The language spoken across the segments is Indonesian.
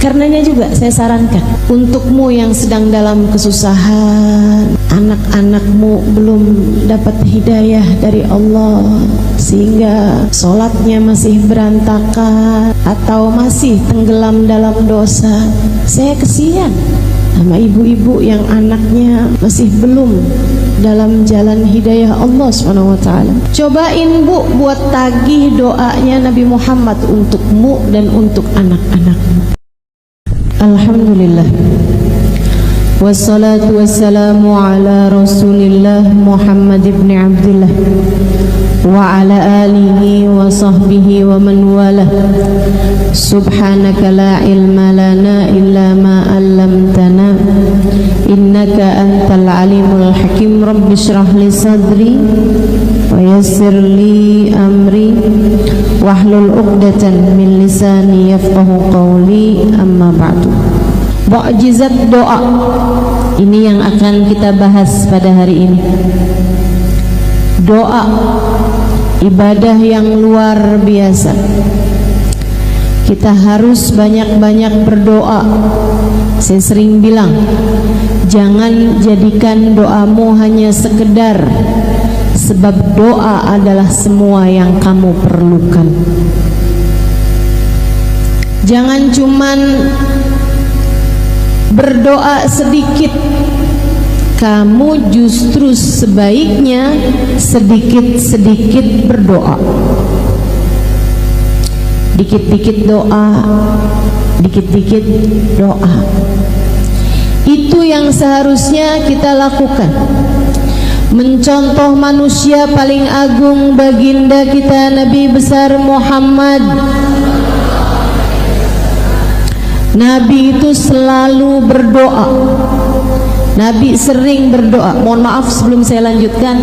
Karenanya juga saya sarankan untukmu yang sedang dalam kesusahan, anak-anakmu belum dapat hidayah dari Allah sehingga sholatnya masih berantakan atau masih tenggelam dalam dosa. Saya kesian sama ibu-ibu yang anaknya masih belum dalam jalan hidayah Allah SWT. Cobain Bu buat tagih doanya Nabi Muhammad untukmu dan untuk anak-anakmu. Alhamdulillah, wassalatu wassalamu ala Rasulillah Muhammad ibn Abdullah wa ala alihi wa sahbihi wa man walah. Subhanaka la ilma lana illa ma 'allamtana innaka antal alimul hakim. Rabbi shrah li sadri wa yassir li amri wahlul 'uqdatan min lisani yafqahu qawli. Amma ba'du. Mukjizat doa ini yang akan kita bahas pada hari ini. Doa ibadah yang luar biasa. Kita harus banyak-banyak berdoa. Saya sering bilang, jangan jadikan doamu hanya sekedar, sebab doa adalah semua yang kamu perlukan. Jangan cuman berdoa sedikit. Kamu justru sebaiknya sedikit-sedikit berdoa. Dikit-dikit doa, dikit-dikit doa. Itu yang seharusnya kita lakukan. Mencontoh manusia paling agung, baginda kita Nabi besar Muhammad. Nabi itu selalu berdoa. Nabi sering berdoa. Mohon maaf sebelum saya lanjutkan,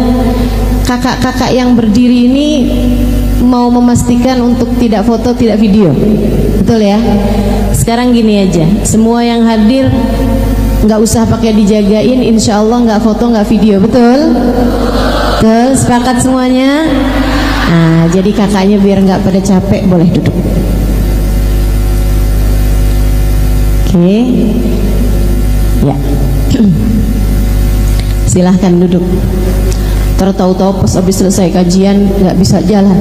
kakak-kakak yang berdiri ini mau memastikan untuk tidak foto, tidak video. Betul ya? Sekarang gini aja, semua yang hadir nggak usah pakai dijagain, insya Allah nggak foto, nggak video. Betul? Betul, sepakat semuanya? Nah, jadi kakaknya biar nggak pada capek boleh duduk. Oke, ya, silahkan duduk. Tahu-tahu pas habis selesai kajian nggak bisa jalan,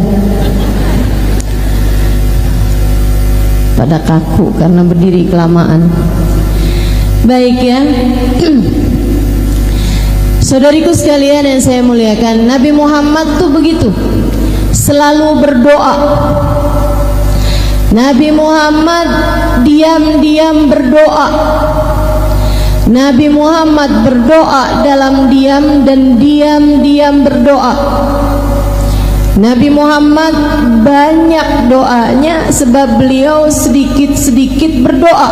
pada kaku karena berdiri kelamaan. Baik ya, saudariku sekalian yang saya muliakan, Nabi Muhammad tuh begitu, selalu berdoa. Nabi Muhammad diam-diam berdoa. Nabi Muhammad berdoa dalam diam dan diam-diam berdoa. Nabi Muhammad banyak doanya sebab beliau sedikit-sedikit berdoa.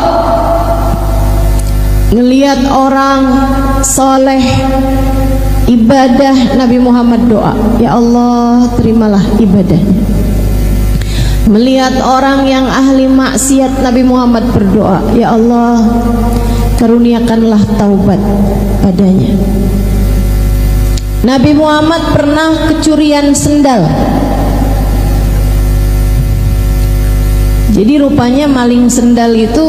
Ngelihat orang soleh ibadah, Nabi Muhammad doa, ya Allah terimalah ibadahnya. Melihat orang yang ahli maksiat, Nabi Muhammad berdoa, ya Allah karuniakanlah taubat padanya. Nabi Muhammad pernah kecurian sendal. Jadi rupanya maling sendal itu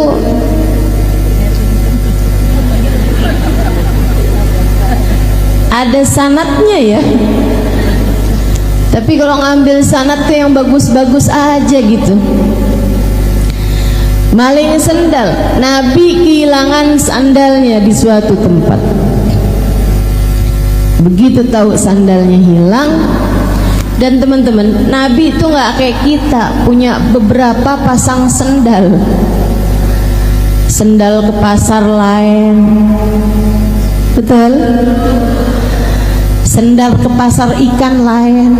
ada sanadnya ya. Tapi kalau ngambil sanad tuh yang bagus-bagus aja gitu. Maling sendal, Nabi kehilangan sandalnya di suatu tempat. Begitu tahu sandalnya hilang, dan teman-teman, Nabi itu nggak kayak kita punya beberapa pasang sendal. Sendal ke pasar lain, betul? Sendal ke pasar ikan lain,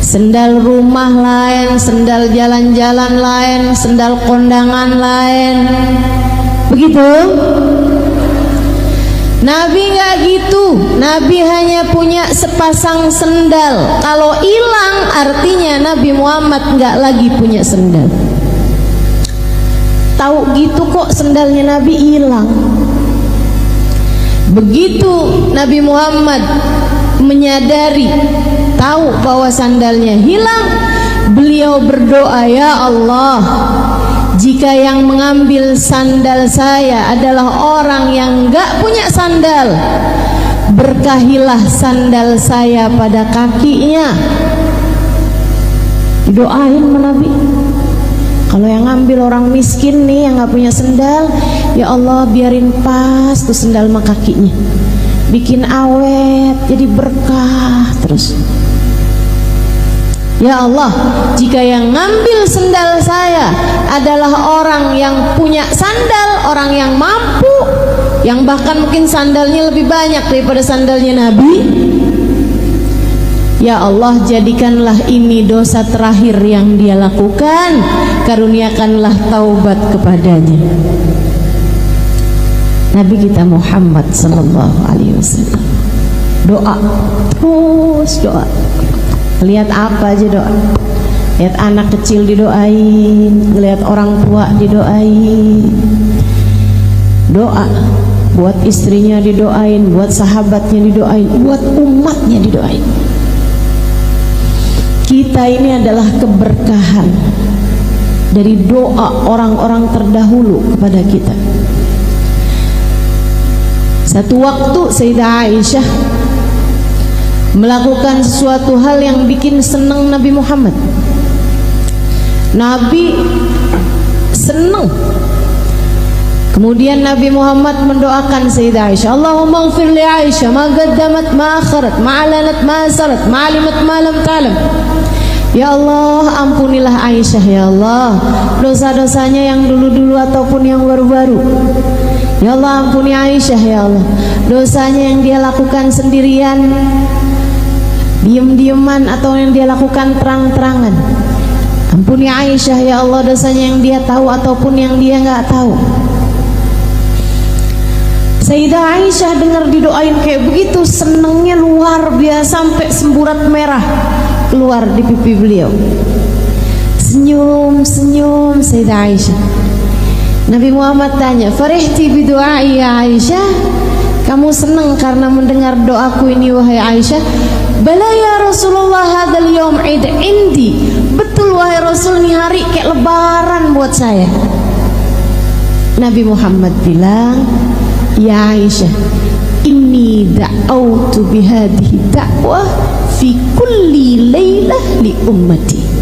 sendal rumah lain, sendal jalan-jalan lain, sendal kondangan lain. Begitu? Nabi nggak gitu. Nabi hanya punya sepasang sendal. Kalau hilang artinya Nabi Muhammad nggak lagi punya sendal. Tahu gitu kok sendalnya Nabi hilang. Begitu Nabi Muhammad menyadari, tahu bahwa sandalnya hilang, beliau berdoa, ya Allah jika yang mengambil sandal saya adalah orang yang gak punya sandal, berkahilah sandal saya pada kakinya. Didoain sama Nabi. Kalau yang ngambil orang miskin nih yang gak punya sandal, ya Allah biarin pas tuh sandal sama kakinya, bikin awet jadi berkah terus. Ya Allah, jika yang ngambil sandal saya adalah orang yang punya sandal, orang yang mampu, yang bahkan mungkin sandalnya lebih banyak daripada sandalnya Nabi, ya Allah jadikanlah ini dosa terakhir yang dia lakukan, karuniakanlah taubat kepadanya. Nabi kita Muhammad sallallahu alaihi wasallam doa, terus doa. Lihat apa aja doa. Lihat anak kecil didoain, lihat orang tua didoain. Doa buat istrinya didoain, buat sahabatnya didoain, buat umatnya didoain. Kita ini adalah keberkahan dari doa orang-orang terdahulu kepada kita. Satu waktu Sayyidah Aisyah melakukan sesuatu hal yang bikin senang Nabi Muhammad. Nabi senang. Kemudian Nabi Muhammad mendoakan Sayyidah Aisyah, Allahumma ighfir li Aisyah ma qaddamat ma akharat ma alanat ma asarat ma alimat ma lam ta'lam. Ya Allah, ampunilah Aisyah ya Allah, dosa-dosanya yang dulu-dulu ataupun yang baru-baru. Ya Allah, ampuni Aisyah ya Allah, dosanya yang dia lakukan sendirian, diam-diaman, atau yang dia lakukan terang-terangan. Ampuni Aisyah ya Allah, dosanya yang dia tahu ataupun yang dia nggak tahu. Sayyidah Aisyah dengar didoain kayak begitu, senangnya luar biasa sampai semburat merah keluar di pipi beliau. Senyum-senyum Sayyidah Aisyah. Nabi Muhammad tanya, "Farihti bidu'ai ya Aisyah? Kamu senang karena mendengar doaku ini wahai Aisyah?" "Bala ya Rasulullah, hadzal yaum id indi." Betul wahai Rasul, ini hari kayak lebaran buat saya. Nabi Muhammad bilang, "Ya Aisyah, inni da'autu bihadhihi da'wah fi kulli lailah li ummati."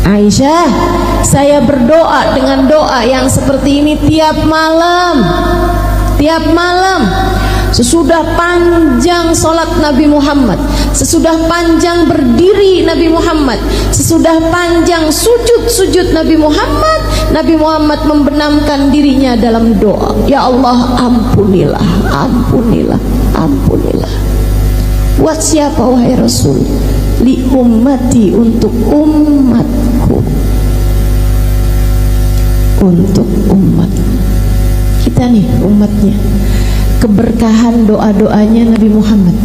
Aisyah, saya berdoa dengan doa yang seperti ini tiap malam. Tiap malam, sesudah panjang solat Nabi Muhammad, sesudah panjang berdiri Nabi Muhammad, sesudah panjang sujud Nabi Muhammad membenamkan dirinya dalam doa. Ya Allah, ampunilah, ampunilah, ampunilah. Buat siapa wahai Rasul? Li ummati, untuk umatku. Untuk umat kita nih, umatnya. Keberkahan doa-doanya Nabi Muhammad.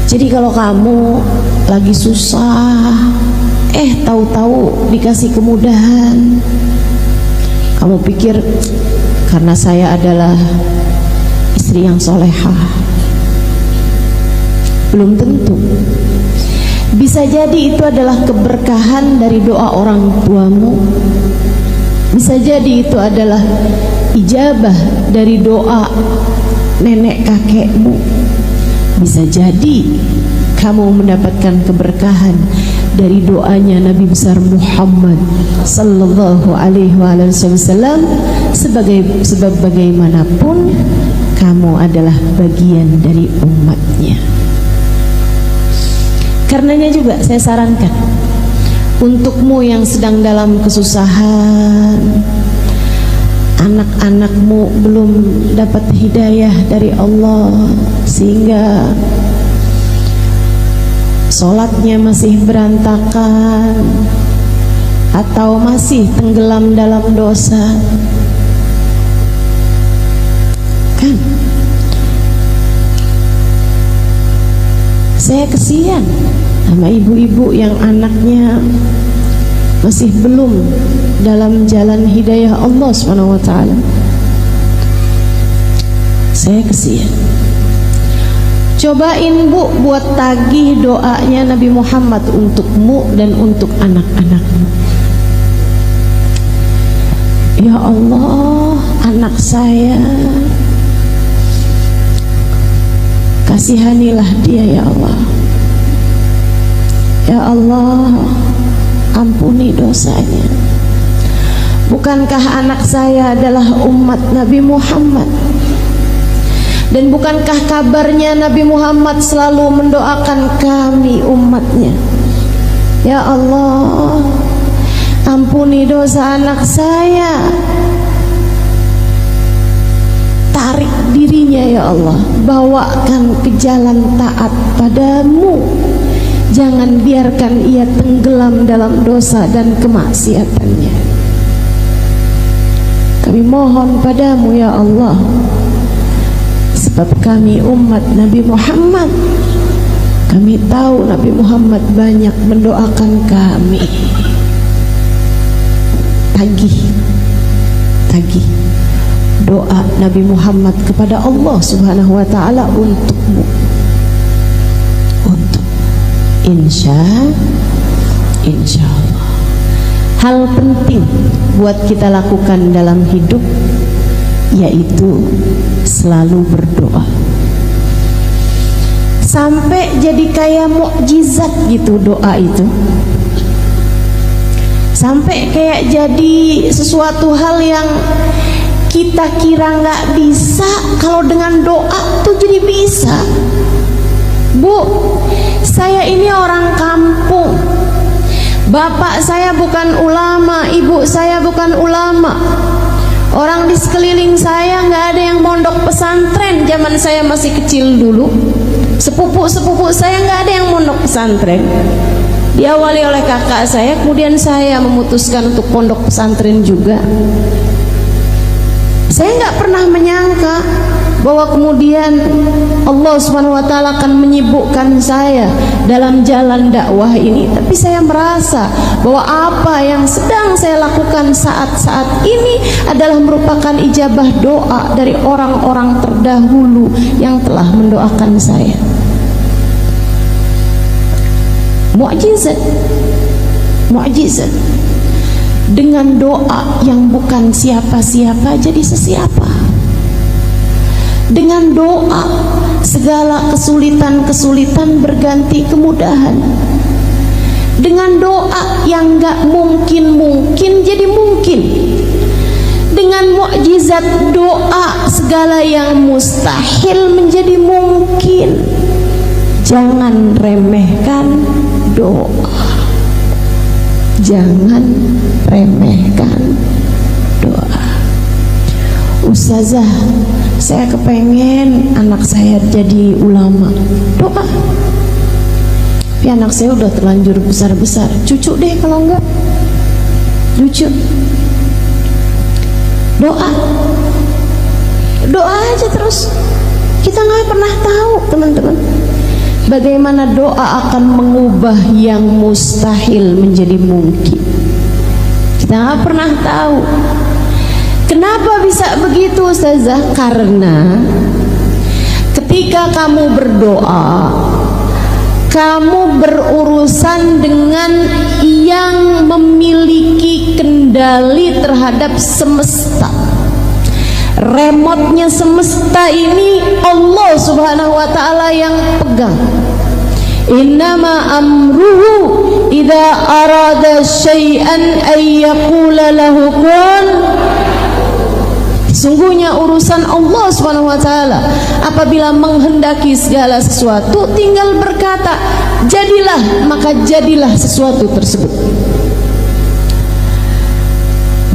Jadi kalau kamu lagi susah, tahu-tahu dikasih kemudahan, kamu pikir karena saya adalah istri yang solehah. Belum tentu. Bisa jadi itu adalah keberkahan dari doa orang tuamu. Bisa jadi itu adalah ijabah dari doa nenek kakekmu. Bisa jadi kamu mendapatkan keberkahan dari doanya Nabi besar Muhammad sallallahu alaihi wasallam. Sebab bagaimanapun kamu adalah bagian dari umatnya. Karenanya juga saya sarankan untukmu yang sedang dalam kesusahan, anak-anakmu belum dapat hidayah dari Allah sehingga sholatnya masih berantakan atau masih tenggelam dalam dosa, kan saya kesian sama ibu-ibu yang anaknya masih belum dalam jalan hidayah Allah SWT. Saya kesian. Cobain Bu buat tagih doanya Nabi Muhammad untukmu dan untuk anak-anakmu. anak saya. Kasihanilah dia ya Allah. Ya Allah, ampuni dosanya. Bukankah anak saya adalah umat Nabi Muhammad? Dan bukankah kabarnya Nabi Muhammad selalu mendoakan kami umatnya? Ya Allah, ampuni dosa anak saya. Tarik dirinya ya Allah, bawakan ke jalan taat padamu. Jangan biarkan ia tenggelam dalam dosa dan kemaksiatannya. Kami mohon padamu ya Allah, sebab kami umat Nabi Muhammad. Kami tahu Nabi Muhammad banyak mendoakan kami. Tagih doa Nabi Muhammad kepada Allah Subhanahu wa ta'ala untukmu, untuk insya Allah. Hal penting buat kita lakukan dalam hidup yaitu selalu berdoa, sampai jadi kayak mukjizat gitu doa itu, sampai kayak jadi sesuatu hal yang kita kira nggak bisa, kalau dengan doa tuh jadi bisa. Bu, saya ini orang kampung, bapak saya bukan ulama, ibu saya bukan ulama, orang di sekeliling saya nggak ada yang mondok pesantren. Zaman saya masih kecil dulu, sepupu saya nggak ada yang mondok pesantren. Diawali oleh kakak saya, kemudian saya memutuskan untuk pondok pesantren juga. Saya nggak pernah menyangka bahwa kemudian Allah Subhanahu wa ta'ala akan menyibukkan saya dalam jalan dakwah ini. Tapi saya merasa bahwa apa yang sedang saya lakukan saat-saat ini adalah merupakan ijabah doa dari orang-orang terdahulu yang telah mendoakan saya. Mukjizat. Dengan doa yang bukan siapa-siapa jadi sesiapa. Dengan doa segala kesulitan berganti kemudahan. Dengan doa yang gak mungkin jadi mungkin. Dengan mukjizat doa segala yang mustahil menjadi mungkin. Jangan remehkan doa. Jangan remehkan doa. Ustazah, saya kepengen anak saya jadi ulama. Doa. Tapi anak saya udah terlanjur besar-besar. Cucu deh kalau enggak. Lucu. Doa. Doa aja terus. Kita nggak pernah tahu, teman-teman, bagaimana doa akan mengubah yang mustahil menjadi mungkin. Kita nggak pernah tahu. Kenapa bisa begitu, Ustazah? Karena ketika kamu berdoa, kamu berurusan dengan yang memiliki kendali terhadap semesta. Remotnya semesta ini Allah Subhanahu wa ta'ala yang pegang. Innama amruhu idza arada syai'an ay yaqula lahu kun. Sungguhnya urusan Allah Subhanahu wa ta'ala, apabila menghendaki segala sesuatu tinggal berkata jadilah, maka jadilah sesuatu tersebut.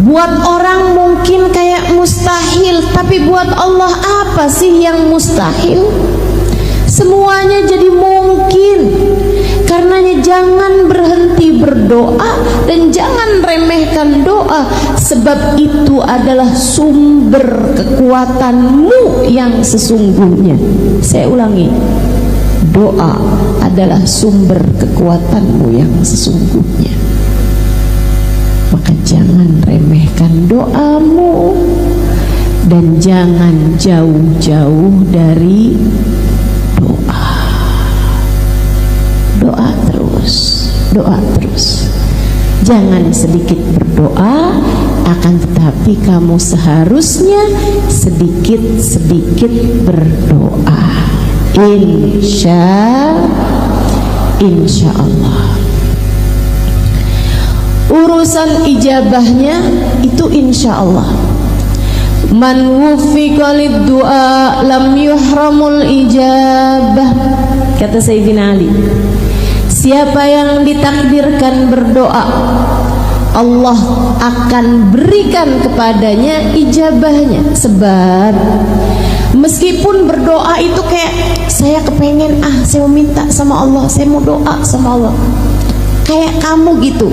Buat orang mungkin kayak mustahil, tapi buat Allah apa sih yang mustahil? Semuanya jadi mungkin. Karenanya jangan berhenti berdoa dan jangan remehkan doa, sebab itu adalah sumber kekuatanmu yang sesungguhnya. Saya ulangi, doa adalah sumber kekuatanmu yang sesungguhnya. Maka jangan remehkan doamu dan jangan jauh-jauh dari doa. Doa terus. Jangan sedikit berdoa, akan tetapi kamu seharusnya sedikit-sedikit berdoa. Insya Allah. Urusan ijabahnya itu insya Allah. Man wuffiqa lid-du'a lam yuhramul ijabah, kata Sayyidina Ali. Siapa yang ditakdirkan berdoa, Allah akan berikan kepadanya ijabahnya. Sebab meskipun berdoa itu kayak saya kepengen, saya mau minta sama Allah, saya mau doa sama Allah, kayak kamu gitu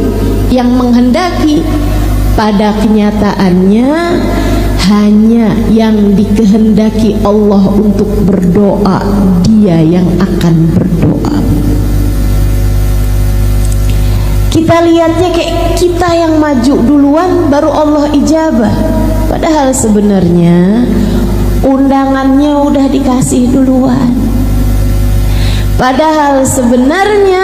yang menghendaki, pada kenyataannya hanya yang dikehendaki Allah untuk berdoa, dia yang akan berdoa. Kita lihatnya kayak kita yang maju duluan baru Allah ijabah, padahal sebenarnya undangannya udah dikasih duluan. Padahal sebenarnya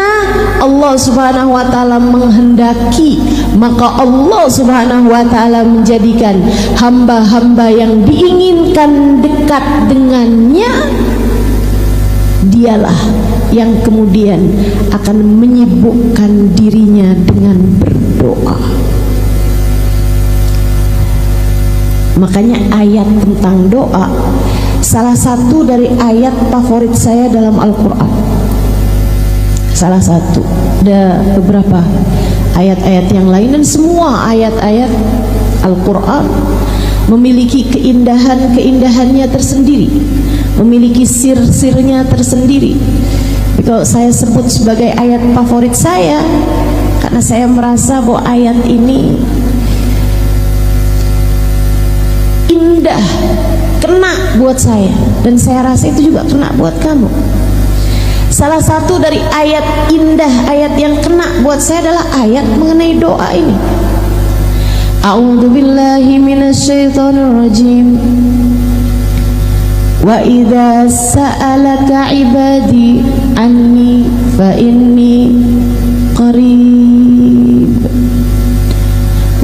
Allah Subhanahu wa ta'ala menghendaki, maka Allah Subhanahu wa ta'ala menjadikan hamba-hamba yang diinginkan dekat dengannya, dialah yang kemudian akan menyibukkan dirinya dengan berdoa. Makanya ayat tentang doa salah satu dari ayat favorit saya dalam Al-Quran. Salah satu, ada beberapa ayat-ayat yang lain, dan semua ayat-ayat Al-Quran memiliki keindahan-keindahannya tersendiri, memiliki sir-sirnya tersendiri. Kalau saya sebut sebagai ayat favorit saya, karena saya merasa bahwa ayat ini indah, kena buat saya, dan saya rasa itu juga kena buat kamu. Salah satu dari ayat indah, ayat yang kena buat saya adalah ayat mengenai doa ini. A'udzubillahi minasyaitonir rajim. Wa idza sa'alaka 'ibadi anni fa inni qarib.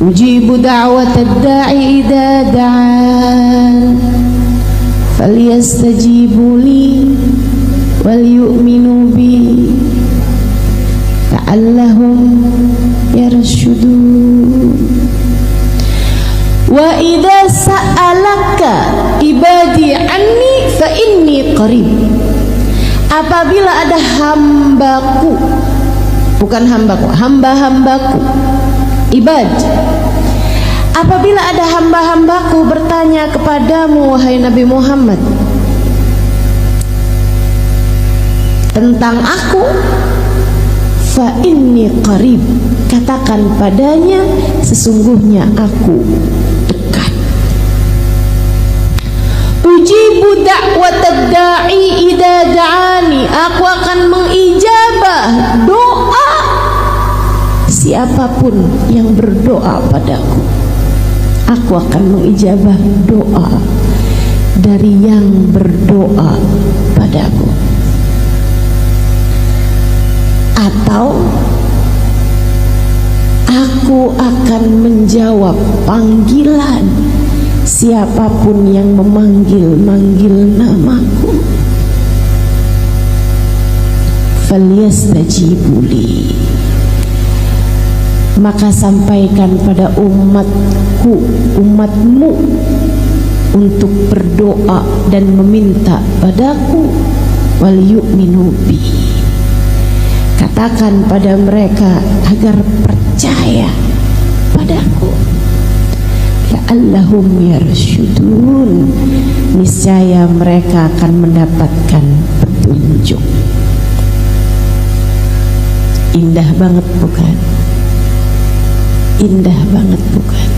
Ujibu da'watad da'i idza da'an. Falyastajibu li wal yu'minu bi la'allahum yarshudun. Wa idza sa'alaka ibadi anni fa inni qarib. Apabila ada hambaku, bukan hambaku, hamba-hambaku, ibad. Apabila ada hamba-hambaku bertanya kepadamu wahai Nabi Muhammad tentang aku, fa inni qarib, katakan padanya sesungguhnya aku dekat. Ujibu da'watad da'i idza da'ani, aku akan mengijabah doa siapapun yang berdoa padaku. Aku akan mengijabah doa dari yang berdoa padaku. Atau aku akan menjawab panggilan siapapun yang memanggil-manggil namaku. Falyastajibu li, maka sampaikan pada umatku, umatmu untuk berdoa dan meminta padaku. Wal yu'minu bi, katakan pada mereka agar percaya padaku. La'allahum yarshudun, niscaya mereka akan mendapatkan petunjuk. Indah banget bukan? Indah banget bukan?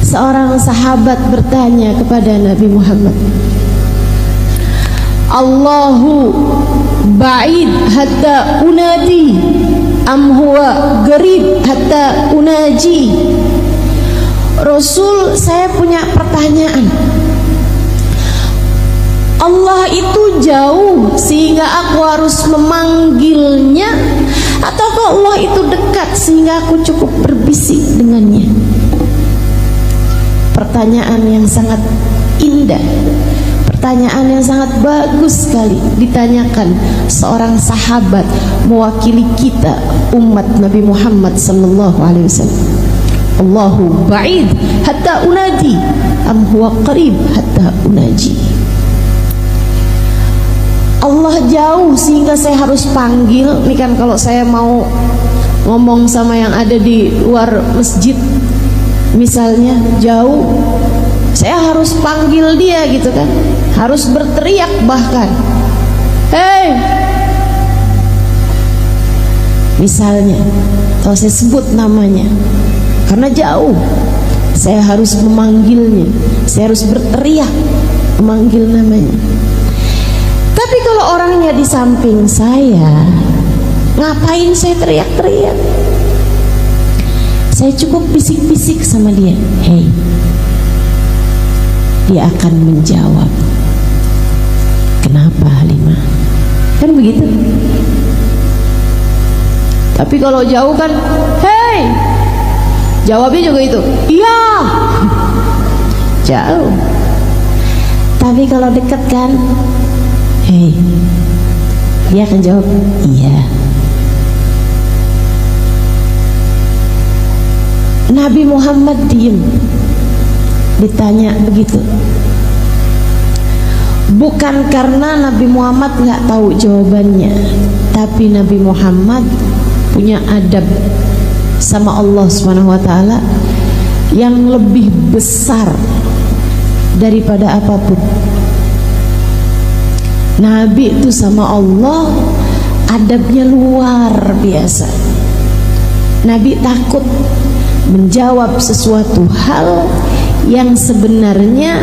Seorang sahabat bertanya kepada Nabi Muhammad, Allahu ba'id hatta unadi am huwa garib hatta unaji. Rasul, saya punya pertanyaan. Allah itu jauh sehingga aku harus memanggilnya, ataukah Allah itu dekat sehingga aku cukup berbisik dengannya? pertanyaan yang sangat indah, pertanyaan yang sangat bagus sekali ditanyakan seorang sahabat mewakili kita umat Nabi Muhammad sallallahu alaihi wasallam. Allahu ba'id hatta unadi am huwa qarib hatta unaji. Allah jauh sehingga saya harus panggil. Ini kan kalau saya mau ngomong sama yang ada di luar masjid misalnya jauh, saya harus panggil dia gitu kan, harus berteriak bahkan, hei, misalnya kalau saya sebut namanya karena jauh, saya harus memanggilnya, saya harus berteriak memanggil namanya. Tapi kalau orangnya di samping saya, ngapain saya teriak-teriak? Saya cukup bisik-bisik sama dia, hei. Dia akan menjawab, kenapa Halimah? Kan begitu. Tapi kalau jauh kan, hei, jawabnya juga itu, iya. Jauh. Tapi kalau dekat kan, hei, dia akan jawab, iya. Nabi Muhammad diem, ditanya begitu. Bukan karena Nabi Muhammad nggak tahu jawabannya, tapi Nabi Muhammad punya adab sama Allah SWT yang lebih besar daripada apapun. Nabi itu sama Allah adabnya luar biasa. Nabi takut menjawab sesuatu hal yang sebenarnya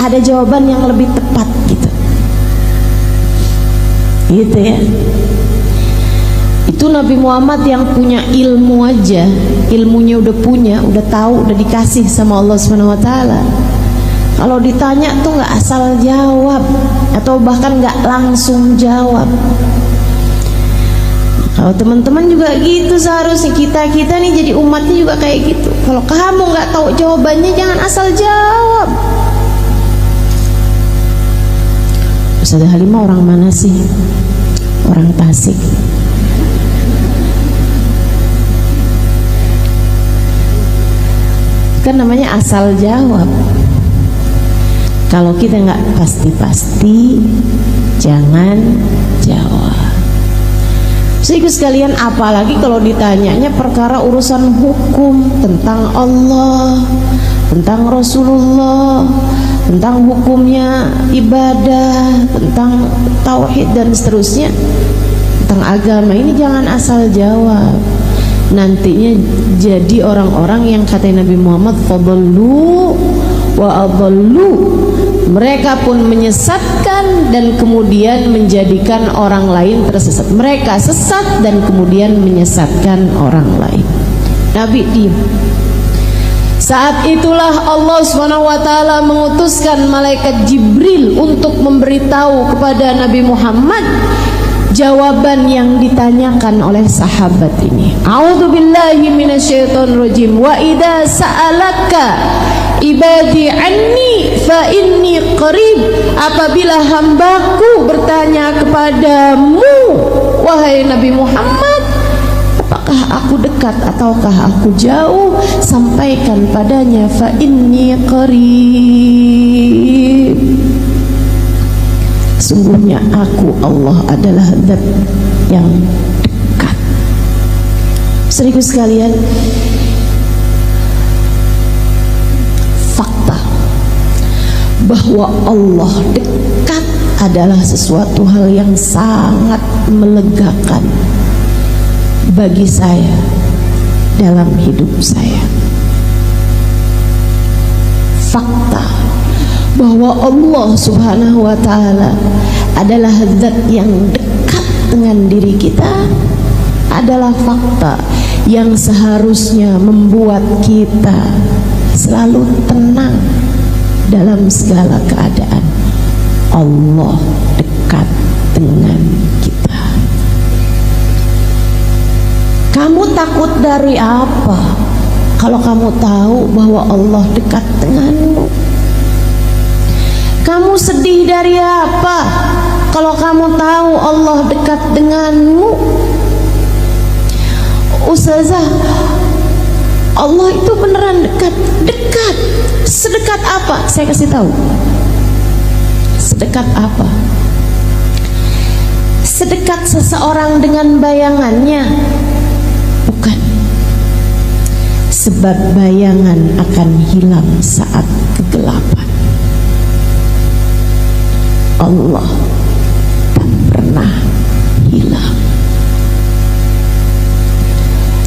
ada jawaban yang lebih tepat gitu. Gitu ya. Itu Nabi Muhammad yang punya ilmu aja, ilmunya udah punya, udah tahu, udah dikasih sama Allah SWT. Kalau ditanya tuh nggak asal jawab, atau bahkan nggak langsung jawab. Kalau teman-teman juga gitu, seharusnya kita nih jadi umatnya juga kayak gitu. Kalau kamu nggak tahu jawabannya, jangan asal jawab. Ustazah Halimah orang mana sih? Orang Tasik. Kan namanya asal jawab. Kalau kita nggak pasti-pasti, jangan jawab. Sehingga sekalian, apalagi kalau ditanyanya perkara urusan hukum tentang Allah, tentang Rasulullah, tentang hukumnya ibadah, tentang tauhid dan seterusnya, tentang agama, ini jangan asal jawab. Nantinya jadi orang-orang yang kata Nabi Muhammad, fadallu wa adallu. Mereka pun menyesatkan dan kemudian menjadikan orang lain tersesat. Mereka sesat dan kemudian menyesatkan orang lain. Nabi diam. Saat itulah Allah SWT mengutuskan malaikat Jibril untuk memberitahu kepada Nabi Muhammad jawaban yang ditanyakan oleh sahabat ini. A'udzubillahi minasyaitonirrajim. Wa idza sa'alaka ibadi anni fa inni qarib. Apabila hambaku bertanya kepadamu, wahai Nabi Muhammad, apakah aku dekat ataukah aku jauh, sampaikan padanya fa inni qarib. Sungguhnya aku Allah adalah zat yang dekat. Saudaraku sekalian, fakta bahwa Allah dekat adalah sesuatu hal yang sangat melegakan bagi saya dalam hidup saya. Fakta bahwa Allah Subhanahu wa ta'ala adalah zat yang dekat dengan diri kita adalah fakta yang seharusnya membuat kita selalu tenang dalam segala keadaan. Allah dekat dengan kita. Kamu takut dari apa? kalau kamu tahu bahwa Allah dekat denganmu? Kamu sedih dari apa kalau kamu tahu Allah dekat denganmu? Ustazah, Allah itu beneran dekat. Dekat. Sedekat apa? Saya kasih tahu. Sedekat apa? Sedekat seseorang dengan bayangannya? Bukan. Sebab bayangan akan hilang saat kegelapan. Allah tak pernah hilang.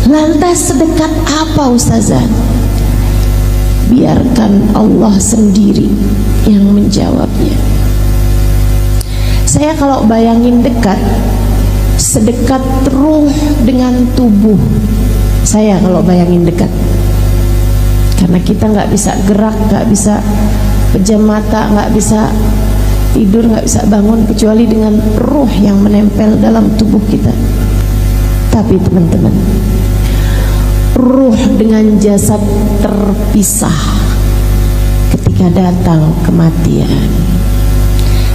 Lantas sedekat apa Ustazah? Biarkan Allah sendiri yang menjawabnya. Saya kalau bayangin dekat, sedekat ruh dengan tubuh. Saya kalau bayangin dekat, karena kita nggak bisa gerak, nggak bisa pejam mata, nggak bisa tidur, nggak bisa bangun kecuali dengan ruh yang menempel dalam tubuh kita. Tapi teman-teman, ruh dengan jasad terpisah ketika datang kematian.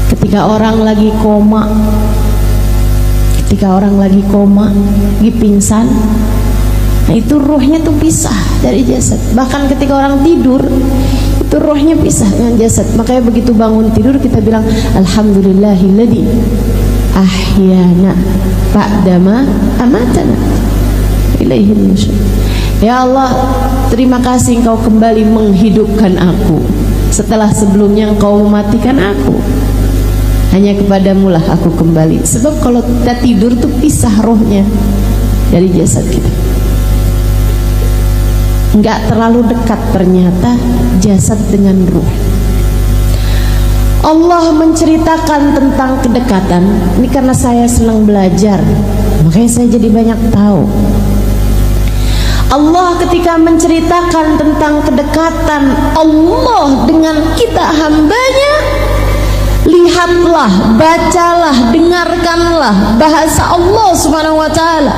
Ketika orang lagi koma, lagi pingsan, nah itu ruhnya tuh pisah dari jasad. Bahkan ketika orang tidur, itu rohnya pisah dengan jasad. Makanya begitu bangun tidur kita bilang alhamdulillahilladzi ahyana ba'dama amatana ilaihin nusyur. Ya Allah, terima kasih Engkau kembali menghidupkan aku setelah sebelumnya Engkau mematikan aku. Hanya kepadamu lah aku kembali. Sebab kalau kita tidur tuh pisah rohnya dari jasad kita. Enggak terlalu dekat ternyata jasad dengan ruh. Allah menceritakan tentang kedekatan. Ini karena saya senang belajar, makanya saya jadi banyak tahu. Allah ketika menceritakan tentang kedekatan Allah dengan kita hambanya, lihatlah, bacalah, dengarkanlah bahasa Allah Subhanahu wa taala.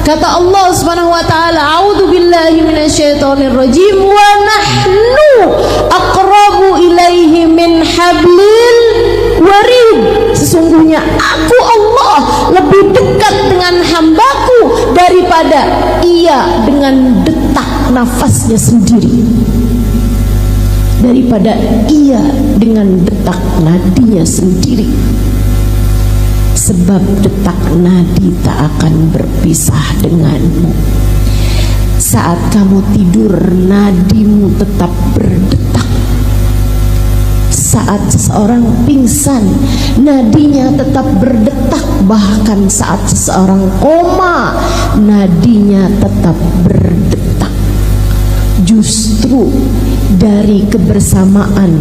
Kata Allah Subhanahu wa taala, "A'udzu billahi minasyaitonir rajim wa nahnu aqrabu ilaihi min hablil warid." Sesungguhnya aku Allah lebih dekat dengan hambaku daripada ia dengan detak nafasnya sendiri, daripada ia dengan detak nadinya sendiri. Sebab detak nadi tak akan berpisah denganmu. Saat kamu tidur, nadimu tetap berdetak. Saat seseorang pingsan, nadinya tetap berdetak. Bahkan saat seseorang koma, nadinya tetap berdetak. Justru dari kebersamaan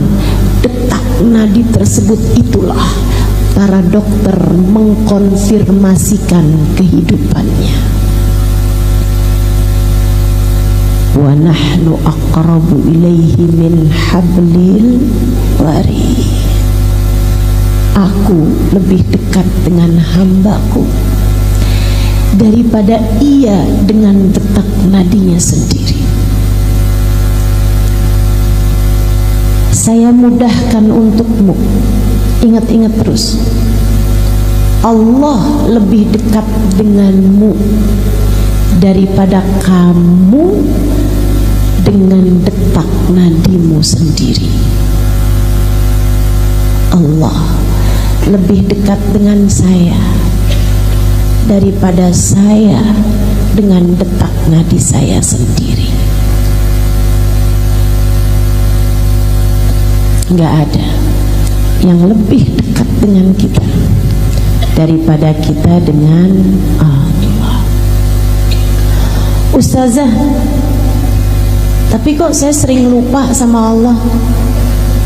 detak nadi tersebut itulah para dokter mengkonfirmasikan kehidupannya. Wa nahnu aqrabu ilaihi min hablil warid. Aku lebih dekat dengan hambaku daripada ia dengan detak nadinya sendiri. Saya mudahkan untukmu. Ingat-ingat terus, Allah lebih dekat denganmu daripada kamu dengan detak nadimu sendiri. Allah lebih dekat dengan saya daripada saya dengan detak nadi saya sendiri. Nggak ada yang lebih dekat dengan kita daripada kita dengan Allah. Ustazah, tapi kok saya sering lupa sama Allah?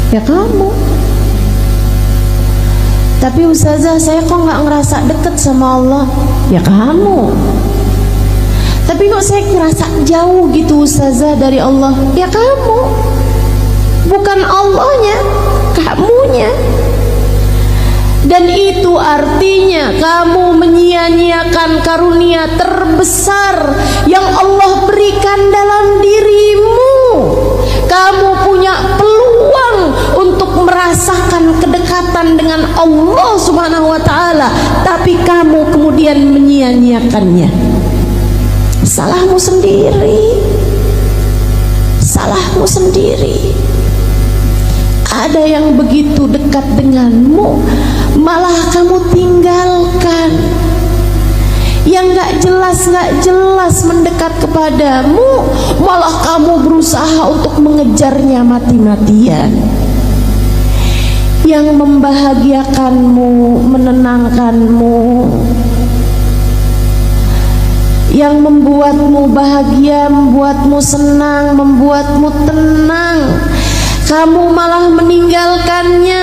Ya kamu. Tapi Ustazah, saya kok nggak ngerasa deket sama Allah? Ya kamu. Tapi kok saya ngerasa jauh gitu Ustazah dari Allah? Ya kamu. Bukan Allahnya, kamunya. Dan itu artinya kamu menyia-nyiakan karunia terbesar yang Allah berikan dalam dirimu. Kamu punya peluang untuk merasakan kedekatan dengan Allah Subhanahu wa ta'ala, tapi kamu kemudian menyia-nyiakannya. Salahmu sendiri. Salahmu sendiri. Ada yang begitu dekat denganmu, malah kamu tinggalkan. Yang gak jelas mendekat kepadamu, malah kamu berusaha untuk mengejarnya mati-matian. Yang membahagiakanmu, menenangkanmu, yang membuatmu bahagia, membuatmu senang, membuatmu tenang, kamu malah meninggalkannya.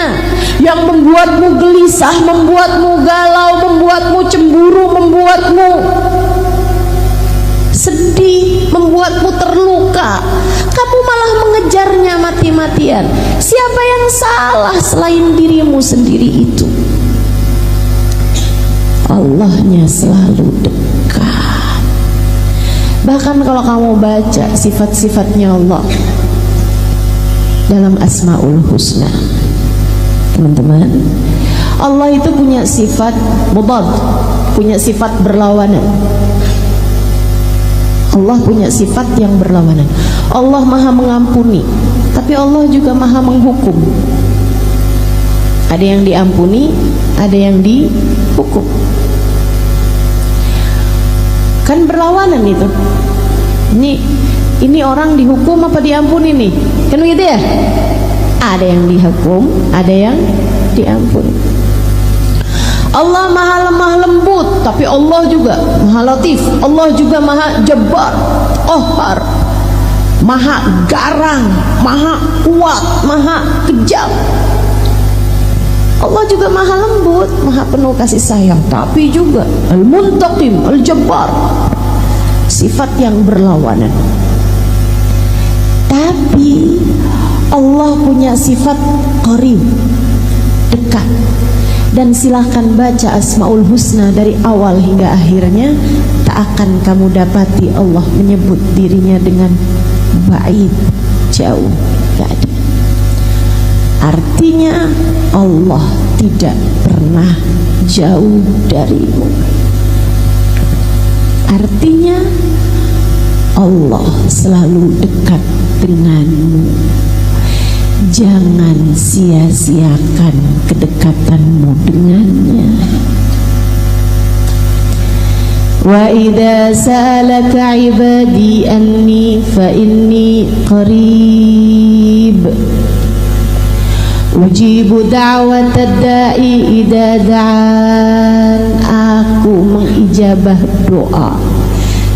Yang membuatmu gelisah, membuatmu galau, membuatmu cemburu, membuatmu sedih, membuatmu terluka, kamu malah mengejarnya mati-matian. Siapa yang salah selain dirimu sendiri itu? Allahnya selalu dekat. Bahkan kalau kamu baca sifat-sifatnya Allah dalam Asmaul Husna, teman-teman, Allah itu punya sifat mudad, punya sifat berlawanan. Allah punya sifat yang berlawanan. Allah maha mengampuni, tapi Allah juga maha menghukum. Ada yang diampuni, ada yang dihukum. Kan berlawanan itu. Ini orang dihukum apa diampuni nih? Kan begitu ya? Ada yang dihukum, ada yang diampuni. Allah maha lemah lembut, tapi Allah juga maha latif. Allah juga maha jabbar, qahhar, maha garang, maha kuat, maha kejam. Allah juga maha lembut, maha penuh kasih sayang, tapi juga al-muntaqim, al-jabbar, sifat yang berlawanan. Tapi Allah punya sifat qarib, dekat. Dan silahkan baca Asmaul Husna dari awal hingga akhirnya, tak akan kamu dapati Allah menyebut dirinya dengan ba'id, jauh, gak ada. Artinya Allah tidak pernah jauh darimu. Artinya Allah selalu dekat denganmu. Jangan sia-siakan kedekatanmu dengannya. Wa idza sa'alaka 'ibadi anni fa inni qarib ujibu da'watad da'i idza da'an. Aku mengijabah doa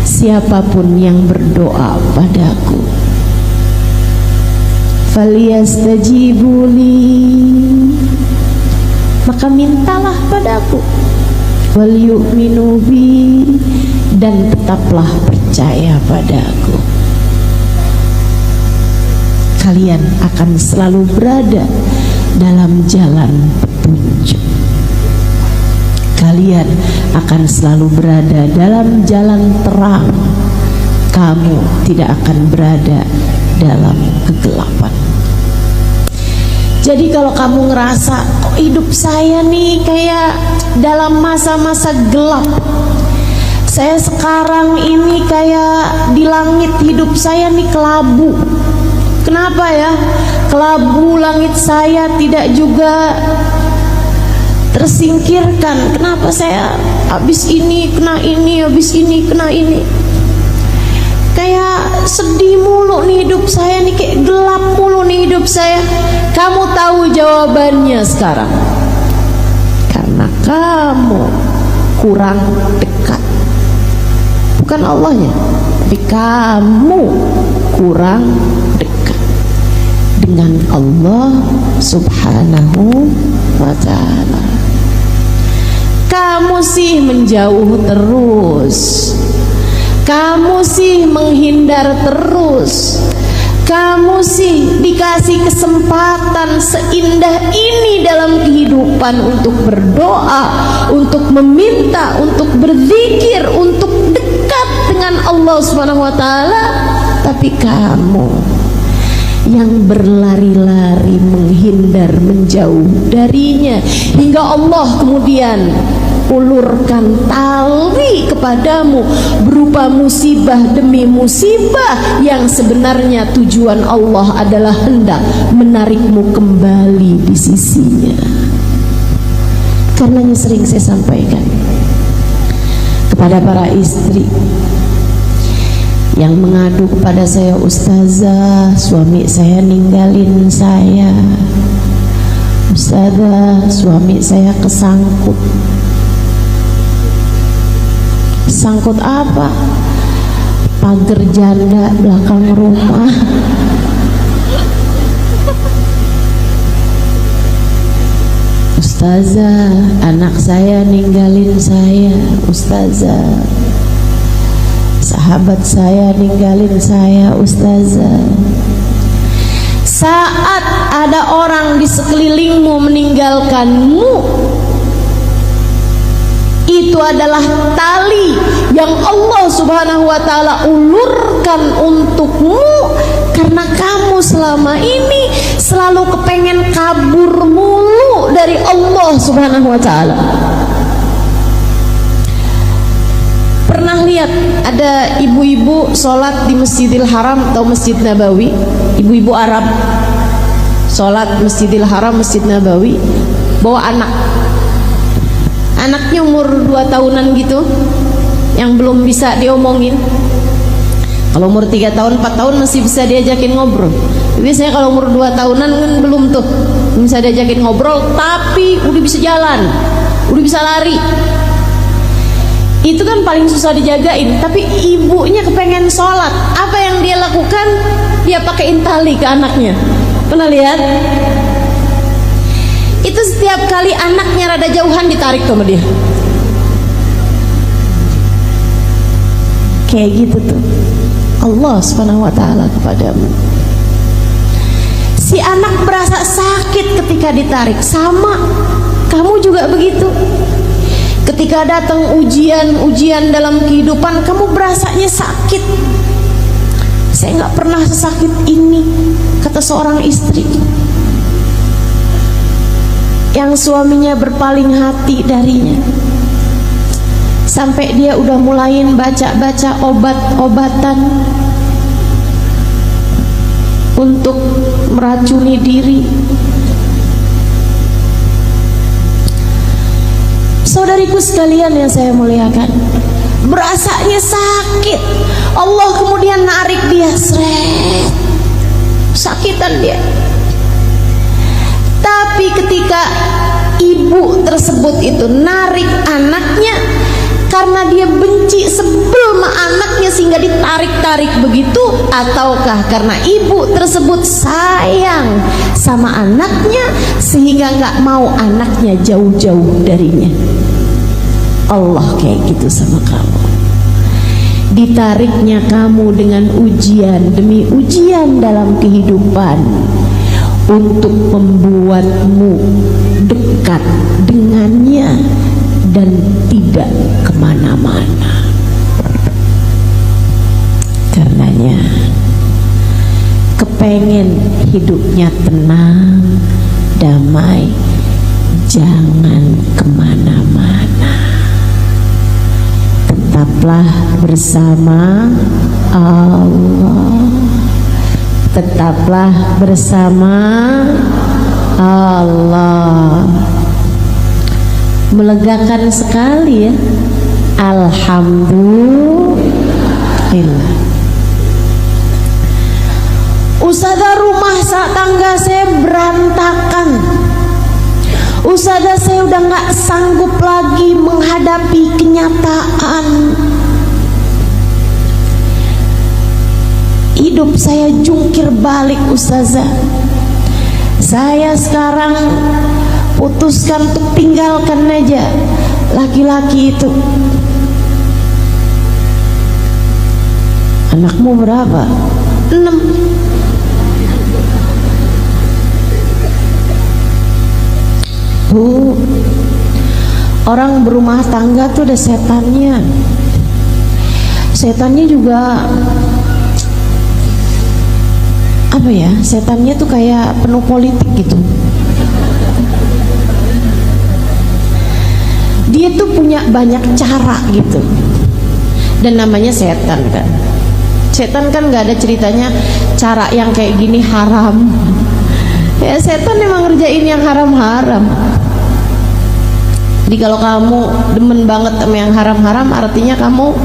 siapapun yang berdoa padaku. Falyastajibuli, maka mintalah padaku. Wal yu'minu bi, dan tetaplah percaya padaku. Kalian akan selalu berada dalam jalan petunjuk. Kalian akan selalu berada dalam jalan terang. Kamu tidak akan berada dalam kegelapan. Jadi kalau kamu ngerasa kok hidup saya nih kayak dalam masa-masa gelap, saya sekarang ini kayak di langit hidup saya nih kelabu. Kenapa ya? Kelabu langit saya tidak juga tersingkirkan. Kenapa saya habis ini kena ini, habis ini kena ini? Kayak sedih mulu nih hidup saya nih, kayak gelap mulu nih hidup saya. Kamu tahu jawabannya sekarang. Karena kamu kurang dekat. Bukan Allahnya, tapi kamu kurang dekat dengan Allah Subhanahu wa ta'ala. Kamu sih menjauh terus, kamu sih menghindar terus, Kamu sih dikasih kesempatan seindah ini dalam kehidupan untuk berdoa, untuk meminta, untuk berzikir, untuk dekat dengan Allah Subhanahu wa taala, tapi kamu yang berlari-lari menghindar, menjauh darinya, hingga Allah kemudian ulurkan tali kepadamu berupa musibah demi musibah yang sebenarnya tujuan Allah adalah hendak menarikmu kembali di sisinya. Karenanya sering saya sampaikan kepada para istri yang mengadu kepada saya, "Ustazah, suami saya ninggalin saya. Ustazah, suami saya kesangkut." Sangkut apa? Pagar janda belakang rumah. Ustazah, anak saya ninggalin saya. Ustazah, sahabat saya ninggalin saya. Ustazah, saat ada orang di sekelilingmu meninggalkanmu, itu adalah tali yang Allah Subhanahu wa taala ulurkan untukmu, karena kamu selama ini selalu kepengen kabur mulu dari Allah Subhanahu wa taala. Pernah lihat ada ibu-ibu sholat di Masjidil Haram atau Masjid Nabawi, ibu-ibu Arab sholat Masjidil Haram, Masjid Nabawi, bawa anaknya umur 2 tahunan gitu, yang belum bisa diomongin. Kalau umur 3 tahun, 4 tahun masih bisa diajakin ngobrol. Biasanya kalau umur 2 tahunan kan belum tuh bisa diajakin ngobrol, tapi udah bisa jalan, udah bisa lari. Itu kan paling susah dijagain. Tapi ibunya kepengen sholat, apa yang dia lakukan? Dia pakein tali ke anaknya. Pernah lihat? Itu setiap kali anaknya rada jauhan ditarik sama dia. Kayak gitu tuh Allah Subhanahu wa taala kepadamu. Si anak berasa sakit ketika ditarik, sama kamu juga begitu. Ketika datang ujian dalam kehidupan, kamu berasanya sakit. Saya nggak pernah sesakit ini, kata seorang istri yang suaminya berpaling hati darinya, sampai dia udah mulain baca-baca obat-obatan untuk meracuni diri. Saudariku sekalian yang saya muliakan, berasanya sakit, Allah kemudian narik dia, seret, sakitan dia. Tapi ketika ibu tersebut itu narik anaknya, karena dia benci, sebel sama anaknya sehingga ditarik-tarik begitu, ataukah karena ibu tersebut sayang sama anaknya sehingga nggak mau anaknya jauh-jauh darinya? Allah kayak gitu sama kamu. Ditariknya kamu dengan ujian demi ujian dalam kehidupan untuk membuatmu dekat dengannya dan tidak kemana-mana. Karenanya kepengen hidupnya tenang, damai, jangan kemana-mana. Tetaplah bersama Allah. Tetaplah bersama Allah. Melegakan sekali ya. Alhamdulillah. Ustazah, rumah tangga saya berantakan. Ustazah, saya udah gak sanggup lagi menghadapi kenyataan. Hidup saya jungkir balik Ustazah. Saya sekarang putuskan untuk tinggalkan aja laki-laki itu. Anakmu berapa? 6. Orang berumah tangga tuh ada setannya. Setannya juga apa ya? Setannya tuh kayak penuh politik gitu. Dia tuh punya banyak cara gitu. Dan namanya setan kan. Setan kan nggak ada ceritanya cara yang kayak gini haram. Ya setan emang ngerjain yang haram-haram. Jadi kalau kamu demen banget sama yang haram-haram, artinya kamu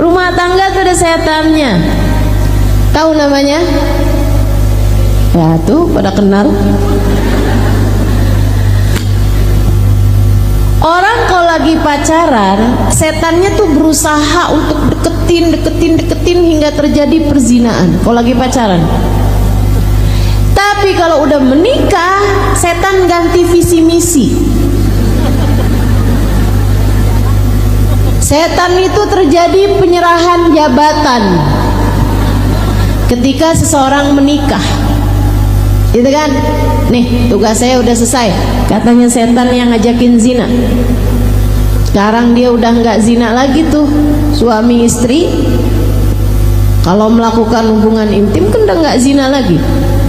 rumah tangga tuh ada setannya. Tahu namanya? Ya tuh pada kenal. Orang kalau lagi pacaran, setannya tuh berusaha untuk deketin hingga terjadi perzinaan. Kalau lagi pacaran. Tapi kalau udah menikah, setan ganti visi misi. Setan itu terjadi penyerahan jabatan ketika seseorang menikah. Gitu kan? Nih, tugas saya udah selesai. Katanya setan yang ngajakin zina. Sekarang dia udah nggak zina lagi tuh, suami istri. Kalau melakukan hubungan intim kan udah nggak zina lagi.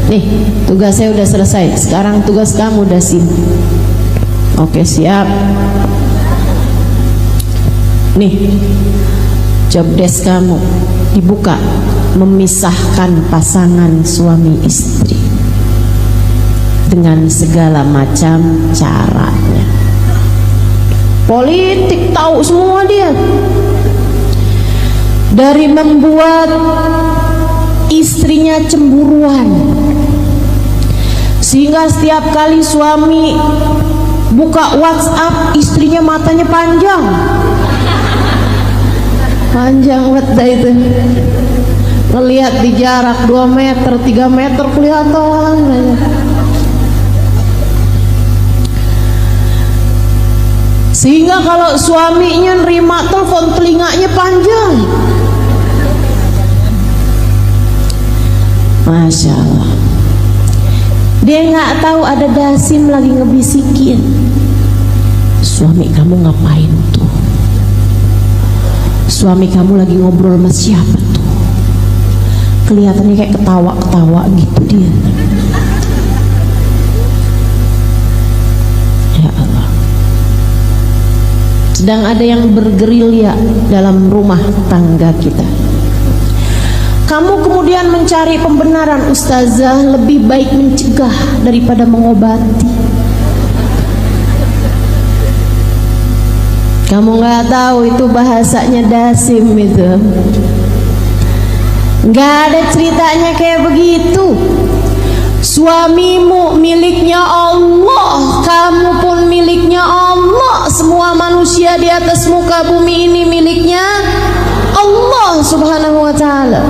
Nih, tugas saya udah selesai. Sekarang tugas kamu udah sini. Oke, siap. Nih, job desk kamu dibuka, memisahkan pasangan suami istri dengan segala macam caranya. Politik tahu semua dia. Dari membuat istrinya cemburuan, sehingga setiap kali suami buka WhatsApp, istrinya matanya panjang banget itu. Ngelihat di jarak 2 meter 3 meter kelihatan. Sehingga kalau suaminya nerima telepon, telinganya panjang. Masya Allah. Dia nggak tahu ada dasim lagi ngebisikin. Suami kamu ngapain tuh? Suami kamu lagi ngobrol sama siapa tuh? Kelihatannya kayak ketawa-ketawa gitu dia. Ya Allah. Sedang ada yang bergerilya dalam rumah tangga kita. Kamu kemudian mencari pembenaran, ustazah, lebih baik mencegah daripada mengobati. Kamu nggak tahu itu bahasanya dasim itu. Nggak ada ceritanya kayak begitu. Suamimu miliknya Allah, kamu pun miliknya Allah. Semua manusia di atas muka bumi ini miliknya Allah Subhanahu wa ta'ala.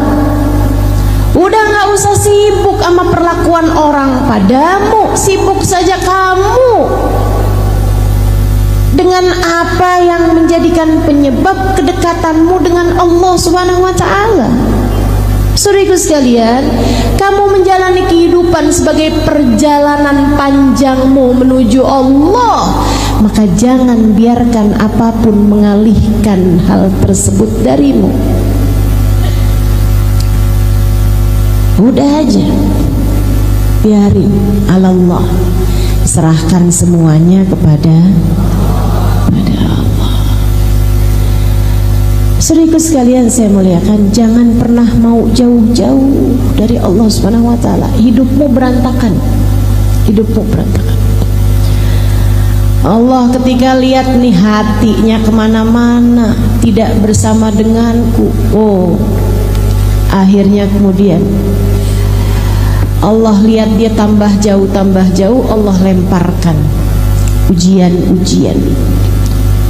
Udah gak usah sibuk sama perlakuan orang padamu, sibuk saja kamu dengan apa yang menjadikan penyebab kedekatanmu dengan Allah Subhanahu wa ta'ala. Saudaraku sekalian, kamu menjalani kehidupan sebagai perjalanan panjangmu menuju Allah, maka jangan biarkan apapun mengalihkan hal tersebut darimu. Udah aja, biarin, Allah, serahkan semuanya kepada Allah. Saudaraku sekalian saya muliakan, jangan pernah mau jauh-jauh dari Allah Subhanahu wa ta'ala. Hidupmu berantakan. Allah ketika lihat nih hatinya kemana-mana, tidak bersama denganku, akhirnya kemudian Allah lihat dia tambah jauh, Allah lemparkan ujian-ujian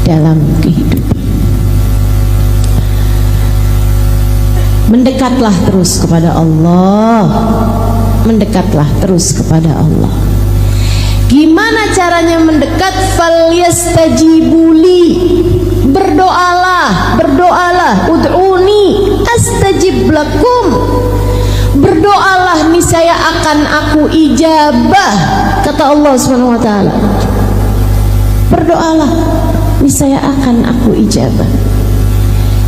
dalam kehidupan. Mendekatlah terus kepada Allah. Gimana caranya mendekat? Falyastajibuli. Berdoalah, ud'uni astajib lakum. Berdoalah niscaya akan aku ijabah, kata Allah Subhanahu wa taala. Berdoalah, niscaya akan aku ijabah.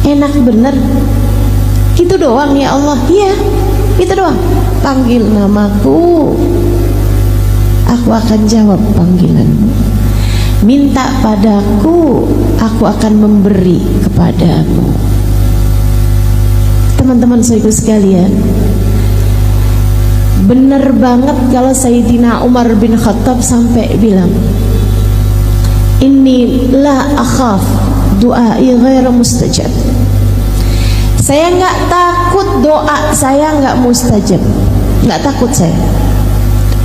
Enak bener gitu doang ya Allah. Iya, itu doang. Panggil namaku, aku akan jawab panggilanmu. Minta padaku, aku akan memberi kepadamu. Teman-teman saudaraku sekalian, bener banget kalau Sayyidina Umar bin Khattab sampai bilang, inni la akhaf du'ai ghairu mustajab. Saya nggak takut doa saya nggak mustajab, nggak takut saya.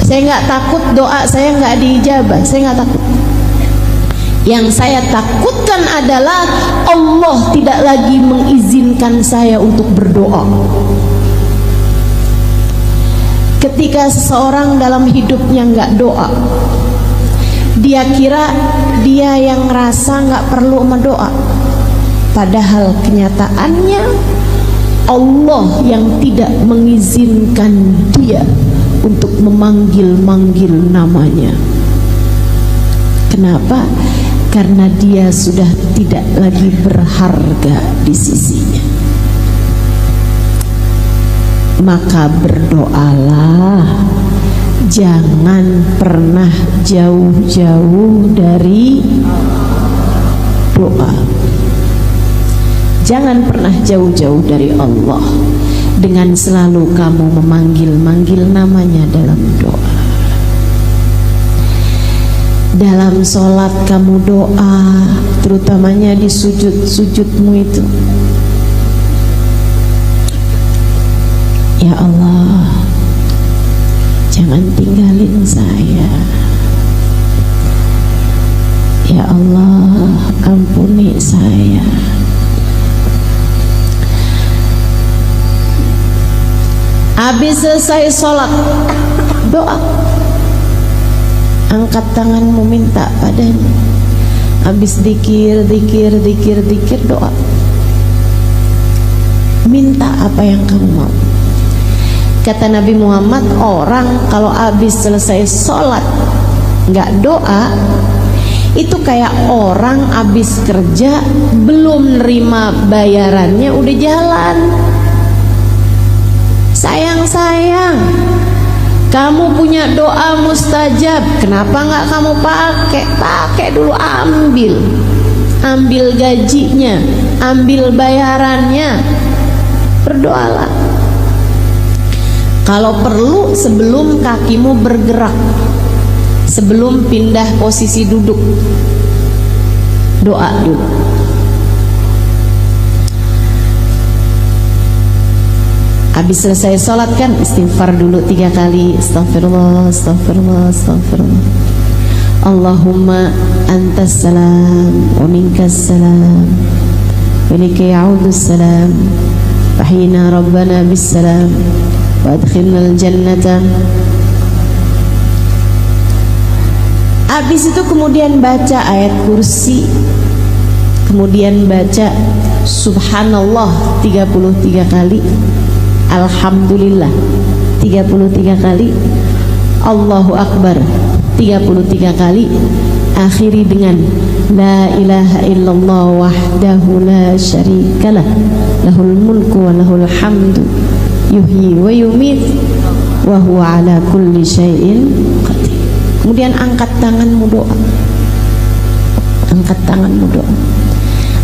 Saya nggak takut doa saya nggak diijabah, saya nggak takut. Yang saya takutkan adalah Allah tidak lagi mengizinkan saya untuk berdoa. Ketika seseorang dalam hidupnya nggak doa, dia kira dia yang ngerasa nggak perlu mendoa, padahal kenyataannya Allah yang tidak mengizinkan dia untuk memanggil-manggil namanya. Kenapa? Karena dia sudah tidak lagi berharga di sisinya. Maka berdoalah, jangan pernah jauh-jauh dari doa. Jangan pernah jauh-jauh dari Allah dengan selalu kamu memanggil-manggil namanya dalam doa. Dalam sholat kamu doa, terutamanya di sujud-sujudmu itu. Ya Allah, jangan tinggalin saya. Ya Allah, ampuni saya. Habis selesai sholat, doa. Angkat tanganmu, minta padanya. Habis zikir, doa. Minta apa yang kamu mau. Kata Nabi Muhammad, orang kalau habis selesai sholat nggak doa, itu kayak orang habis kerja belum nerima bayarannya udah jalan. Sayang, kamu punya doa mustajab, kenapa nggak kamu pakai? Pakai dulu, ambil gajinya, ambil bayarannya, berdoalah. Kalau perlu sebelum kakimu bergerak, sebelum pindah posisi duduk, doa dulu. Habis selesai sholat kan istighfar dulu 3 kali. Astaghfirullah, astaghfirullah, astaghfirullah. Allahumma antas salam wa minkas salam wa ilaika ya'udus salam. Fahyina rabbana bis salam wa adkhilnal jannata. Habis itu kemudian baca ayat kursi, kemudian baca subhanallah 33 kali, alhamdulillah 33 kali, Allahu Akbar 33 kali. Akhiri dengan la ilaha illallah wahdahu la syarikalah, lahul mulku wa lahul hamdu, yuhyi wa yumit wa huwa ala kulli syai'in qadir. Kemudian angkat tanganmu doa. Angkat tanganmu doa.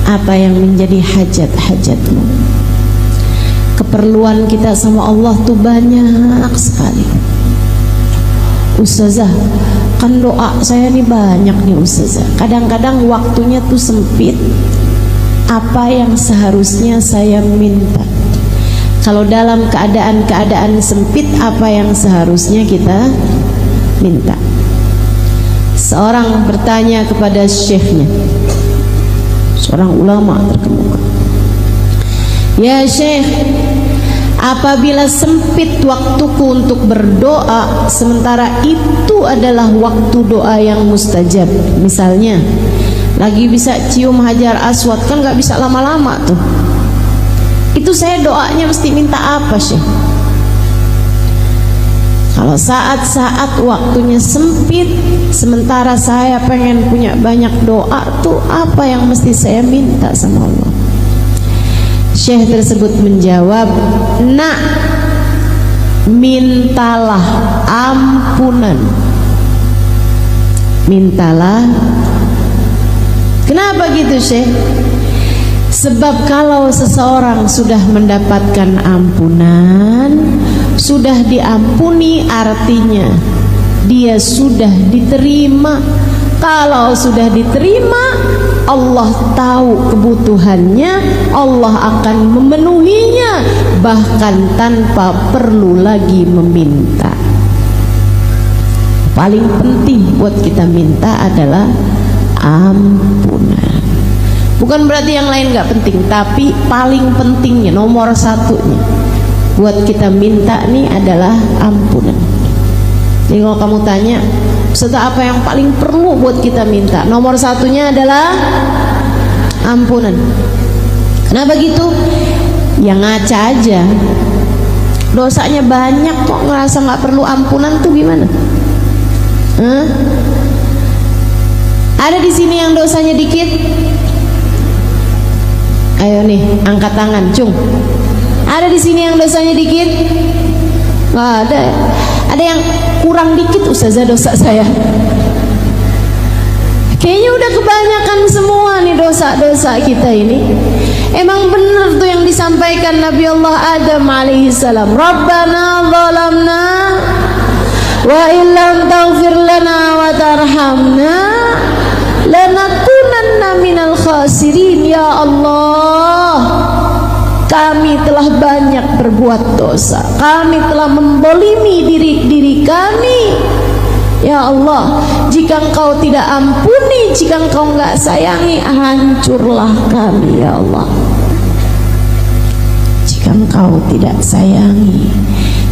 Apa yang menjadi hajat-hajatmu? Keperluan kita sama Allah tuh banyak sekali. Ustazah, kan doa saya nih banyak nih Ustazah. Kadang-kadang waktunya tuh sempit. Apa yang seharusnya saya minta? Kalau dalam keadaan sempit, apa yang seharusnya kita minta? Seorang bertanya kepada syekhnya, seorang ulama terkemuka, ya syekh, apabila sempit waktuku untuk berdoa, sementara itu adalah waktu doa yang mustajab. Misalnya lagi bisa cium hajar aswad, kan gak bisa lama-lama tuh. Itu saya doanya mesti minta apa syekh? Kalau saat-saat waktunya sempit, sementara saya pengen punya banyak doa, tuh apa yang mesti saya minta sama Allah? Syekh tersebut menjawab, nak, mintalah ampunan. Mintalah. Kenapa gitu, Syekh? Sebab kalau seseorang sudah mendapatkan ampunan, sudah diampuni, artinya dia sudah diterima. Kalau sudah diterima, Allah tahu kebutuhannya, Allah akan memenuhinya, bahkan tanpa perlu lagi meminta. Paling penting buat kita minta adalah ampunan. Bukan berarti yang lain gak penting, tapi paling pentingnya, nomor satunya buat kita minta nih adalah ampunan. Jadi kalau kamu tanya, Ustaz, apa yang paling perlu buat kita minta? Nomor satunya adalah ampunan. Kenapa gitu? Yang ngaca aja, dosanya banyak kok, ngerasa gak perlu ampunan tuh gimana? Ada di sini yang dosanya dikit? Ayo nih, angkat tangan, cung. Ada di sini yang dosanya dikit? Nggak ada. Ada yang kurang dikit, Ustazah, dosa saya. Kayaknya udah kebanyakan semua nih dosa-dosa kita ini. Emang bener tuh yang disampaikan Nabi Allah Adam alaihissalam. Rabbana zalamna wa illam taghfir lana wa tarhamna lanakunanna minal khasirin. Ya Allah, kami telah banyak berbuat dosa, kami telah membolimi diri kami. Ya Allah, jika Engkau tidak ampuni, jika Engkau enggak sayangi, hancurlah kami ya Allah. Jika Engkau tidak sayangi,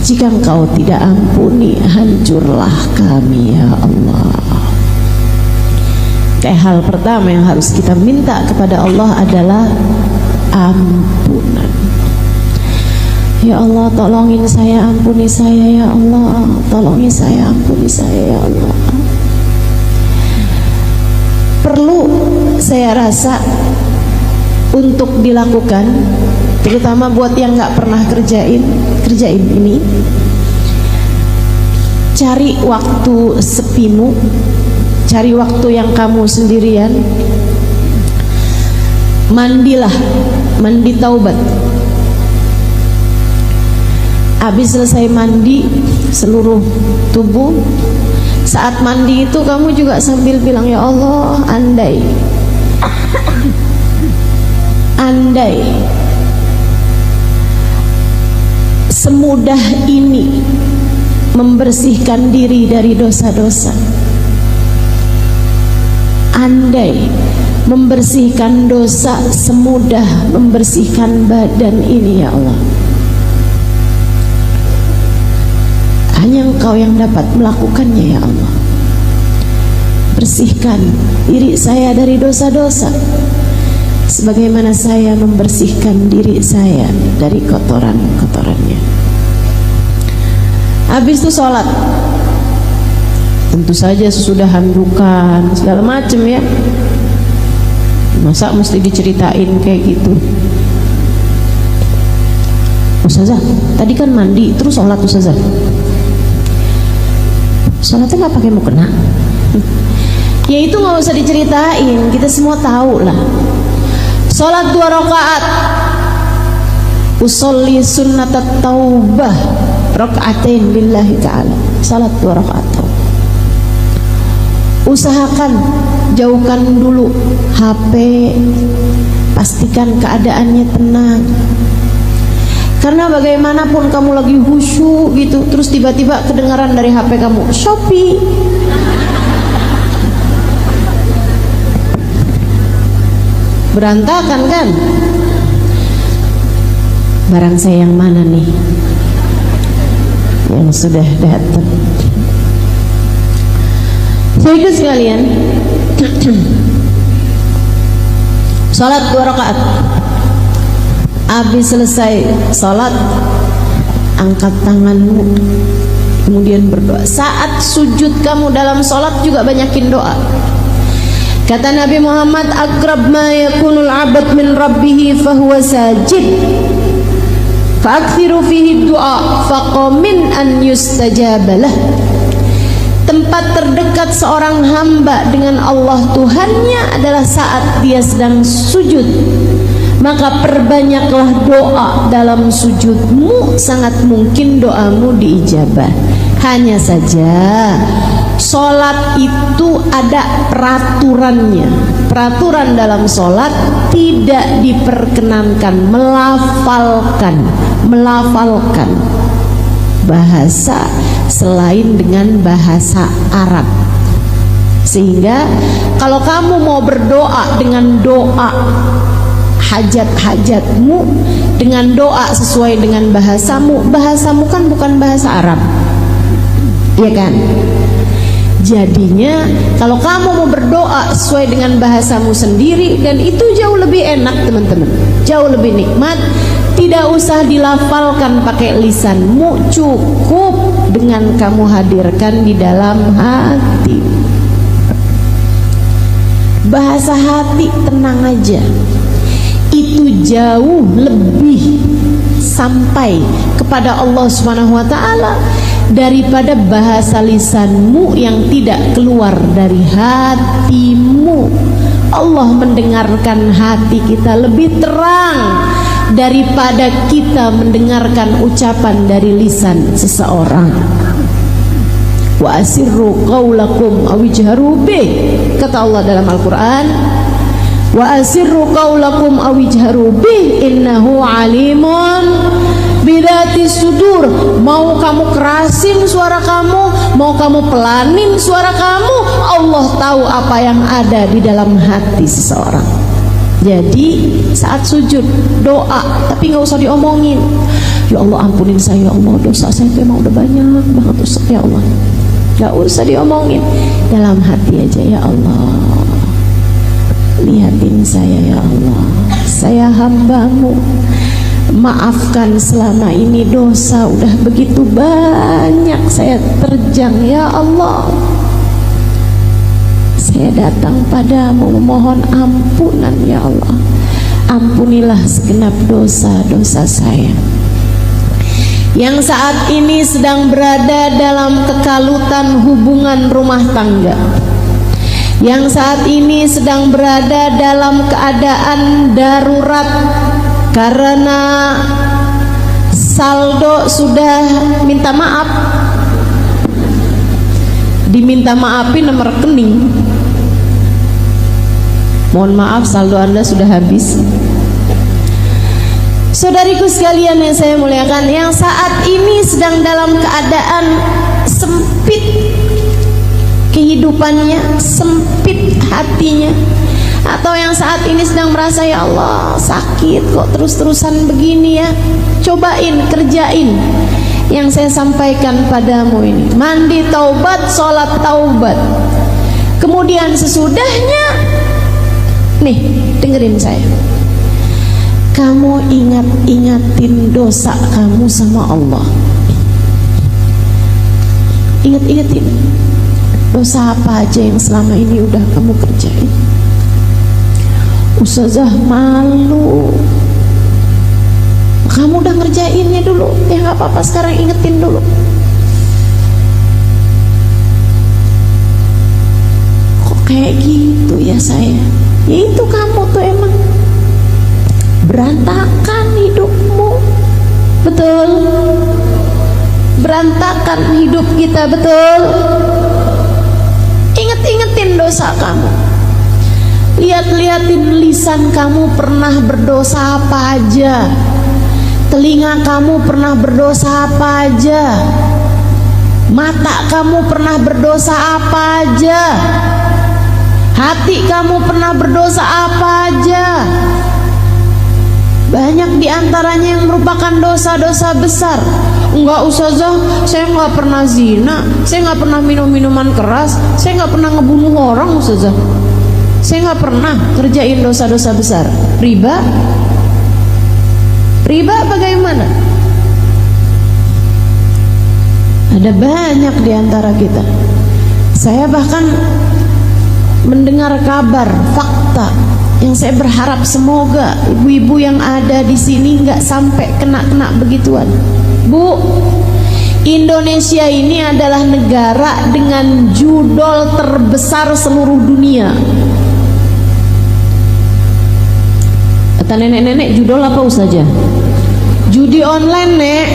jika Engkau tidak ampuni, hancurlah kami ya Allah. Kayak hal pertama yang harus kita minta kepada Allah adalah ampunan. Ya Allah, tolongin saya, ampuni saya ya Allah. Tolongin saya, ampuni saya ya Allah. Perlu, saya rasa, untuk dilakukan, terutama buat yang nggak pernah kerjain ini. Cari waktu sepimu, cari waktu yang kamu sendirian, mandilah, mandi taubat. Habis selesai mandi seluruh tubuh, saat mandi itu kamu juga sambil bilang, ya Allah, andai semudah ini membersihkan diri dari dosa-dosa, andai membersihkan dosa semudah membersihkan badan ini ya Allah. Hanya Engkau yang dapat melakukannya ya Allah. Bersihkan diri saya dari dosa-dosa, sebagaimana saya membersihkan diri saya dari kotoran-kotorannya. Habis itu sholat, tentu saja sesudah handukan segala macam ya. Masa mesti diceritain kayak gitu? Ustazah, tadi kan mandi terus sholat, Ustazah. Sholatnya nggak pakai mukena? Ya itu nggak usah diceritain, kita semua tahu lah. Sholat 2 rakaat, usolli sunnatat taubah rakaatain lillahi ta'ala. Sholat 2 rakaat. Usahakan jauhkan dulu HP, pastikan keadaannya tenang. Karena bagaimanapun kamu lagi khusyuk gitu, terus tiba-tiba kedengaran dari HP kamu Shopee, berantakan kan? Barang saya yang mana nih yang sudah datang? Saudara sekalian, salat 2 rakaat. Habis selesai salat, angkat tanganmu, kemudian berdoa. Saat sujud kamu dalam sholat juga banyakin doa. Kata Nabi Muhammad, aqrab ma yakunul abad min rabbih fahuwa sajid fa'akthiru fihi du'a faqamin an yustajabalah. Tempat terdekat seorang hamba dengan Allah Tuhannya adalah saat dia sedang sujud. Maka perbanyaklah doa dalam sujudmu, sangat mungkin doamu diijabah. Hanya saja sholat itu ada peraturannya. Peraturan dalam sholat tidak diperkenankan melafalkan bahasa selain dengan bahasa Arab. Sehingga kalau kamu mau berdoa dengan doa hajat-hajatmu, dengan doa sesuai dengan bahasamu kan bukan bahasa Arab, ya kan? Jadinya kalau kamu mau berdoa sesuai dengan bahasamu sendiri, dan itu jauh lebih enak teman-teman, jauh lebih nikmat. Tidak usah dilafalkan pakai lisanmu, cukup dengan kamu hadirkan di dalam hati. Bahasa hati tenang aja, itu jauh lebih sampai kepada Allah Subhanahu wa taala daripada bahasa lisanmu yang tidak keluar dari hatimu. Allah mendengarkan hati kita lebih terang daripada kita mendengarkan ucapan dari lisan seseorang. Wa asirru qaulakum aw ijharu bih, kata Allah dalam Al-Qur'an, wa asirru qaulakum aw ijharu bih innahu alimun bidati sudur. Mau kamu kerasin suara kamu, mau kamu pelanin suara kamu, Allah tahu apa yang ada di dalam hati seseorang. Jadi saat sujud doa, tapi nggak usah diomongin. Ya Allah ampunin saya, ya Allah dosa saya memang udah banyak banget dosa, ya Allah. Nggak usah diomongin, dalam hati aja. Ya Allah, lihatin saya, ya Allah, saya hambamu, maafkan selama ini dosa udah begitu banyak saya terjang, ya Allah. Saya datang padamu memohon ampunan, ya Allah. Ampunilah segenap dosa-dosa saya yang saat ini sedang berada dalam kekalutan hubungan rumah tangga, yang saat ini sedang berada dalam keadaan darurat karena saldo sudah minta maaf, diminta maafin nomor rekening. Mohon maaf, saldo Anda sudah habis. Saudariku sekalian yang saya muliakan, yang saat ini sedang dalam keadaan sempit kehidupannya, sempit hatinya, atau yang saat ini sedang merasa, ya Allah sakit kok terus-terusan begini ya, cobain, kerjain yang saya sampaikan padamu ini. Mandi taubat, sholat taubat. Kemudian sesudahnya, nih dengerin saya, kamu ingatin dosa kamu sama Allah. Ingat-ingatin dosa apa aja yang selama ini udah kamu kerjain. Ustazah malu, kamu udah ngerjainnya dulu, ya nggak apa-apa, sekarang ingetin dulu. Kok kayak gitu ya saya? Ya itu kamu tuh emang berantakan hidupmu, betul? Berantakan hidup kita, betul? Inget-ingetin dosa kamu. Lihat-lihatin lisan kamu pernah berdosa apa aja, telinga kamu pernah berdosa apa aja, mata kamu pernah berdosa apa aja, hati kamu pernah berdosa apa aja. Banyak diantaranya yang merupakan dosa-dosa besar. Enggak ustazah, saya nggak pernah zina, saya nggak pernah minum minuman keras, saya nggak pernah ngebunuh orang ustazah, saya nggak pernah kerjain dosa-dosa besar. Riba? Riba bagaimana? Ada banyak di antara kita. Saya bahkan mendengar kabar, fakta yang saya berharap semoga ibu-ibu yang ada di sini nggak sampai kena begituan. Bu, Indonesia ini adalah negara dengan judol terbesar seluruh dunia. Kata nenek-nenek, judol apa saja? Judi online, Nek.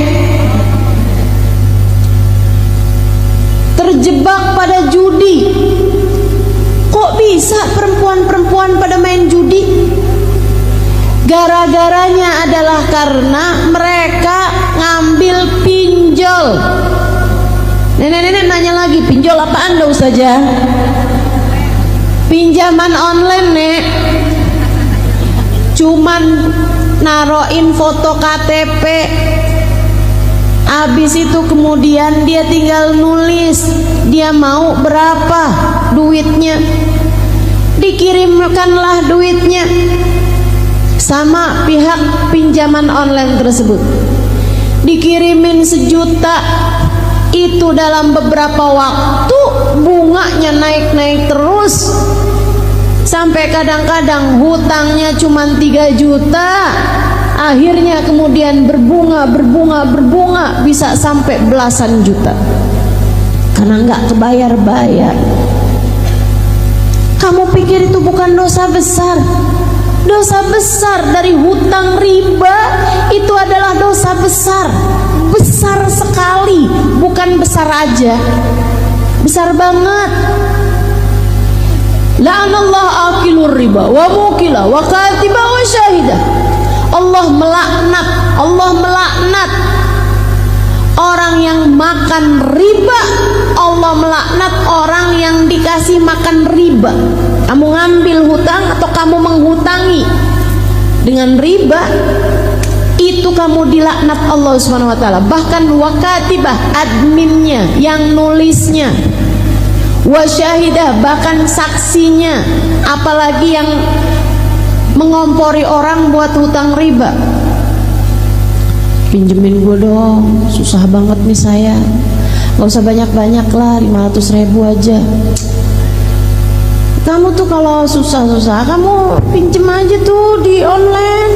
Terjebak pada judi. Kok bisa perempuan-perempuan pada main judi? Gara-garanya adalah karena mereka ngambil pinjol. Nenek-nenek nanya lagi, pinjol apaan dong saja? Pinjaman online, Nek. Cuman naroin foto KTP, habis itu kemudian dia tinggal nulis dia mau berapa duitnya, dikirimkanlah duitnya sama pihak pinjaman online tersebut, dikirimin 1 juta. Itu dalam beberapa waktu bunganya naik-naik terus, sampai kadang-kadang hutangnya cuma 3 juta. Akhirnya kemudian berbunga bisa sampai belasan juta karena nggak kebayar-bayar. Kamu pikir itu bukan dosa besar? Dosa besar dari hutang riba itu adalah dosa besar, besar sekali, bukan besar aja, besar banget. La'anallahu akilur riba wa mukila wa katiba wa syahidah. Allah melaknat orang yang makan riba. Allah melaknat orang yang dikasih makan riba. Kamu ngambil hutang atau kamu menghutangi dengan riba, itu kamu dilaknat Allah Subhanahu wa taala. Bahkan wakatibah, adminnya, yang nulisnya, wasyahidah, bahkan saksinya, apalagi yang mengompori orang buat hutang riba. Pinjemin gue dong, susah banget nih saya. Gak usah banyak-banyak lah, 500.000 aja. Kamu tuh kalau susah-susah kamu pinjem aja tuh di online.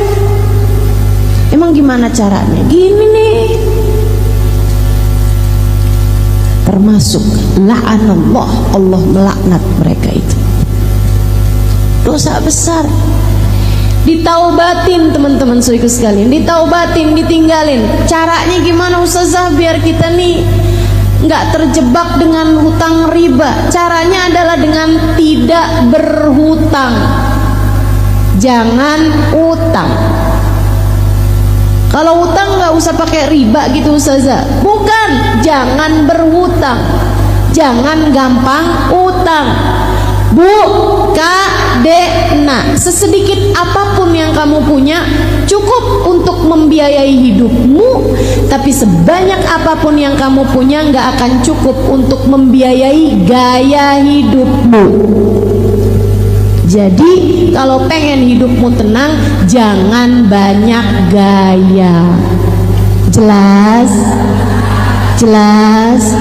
Emang gimana caranya? Gini nih. Termasuk la'anallah, Allah melaknat mereka itu. Dosa besar. Ditaubatin teman-teman saudaraku sekalian, ditaubatin, ditinggalin. Caranya gimana Ustazah biar kita nih nggak terjebak dengan hutang riba? Caranya adalah dengan tidak berhutang. Jangan utang. Kalau utang nggak usah pakai riba gitu Ustazah. Bukan, jangan berhutang. Jangan gampang utang. Bu, Kak, Dek, nah, sesedikit apapun yang kamu punya cukup untuk membiayai hidupmu. Tapi sebanyak apapun yang kamu punya nggak akan cukup untuk membiayai gaya hidupmu. Jadi kalau pengen hidupmu tenang, jangan banyak gaya. Jelas? Jelas?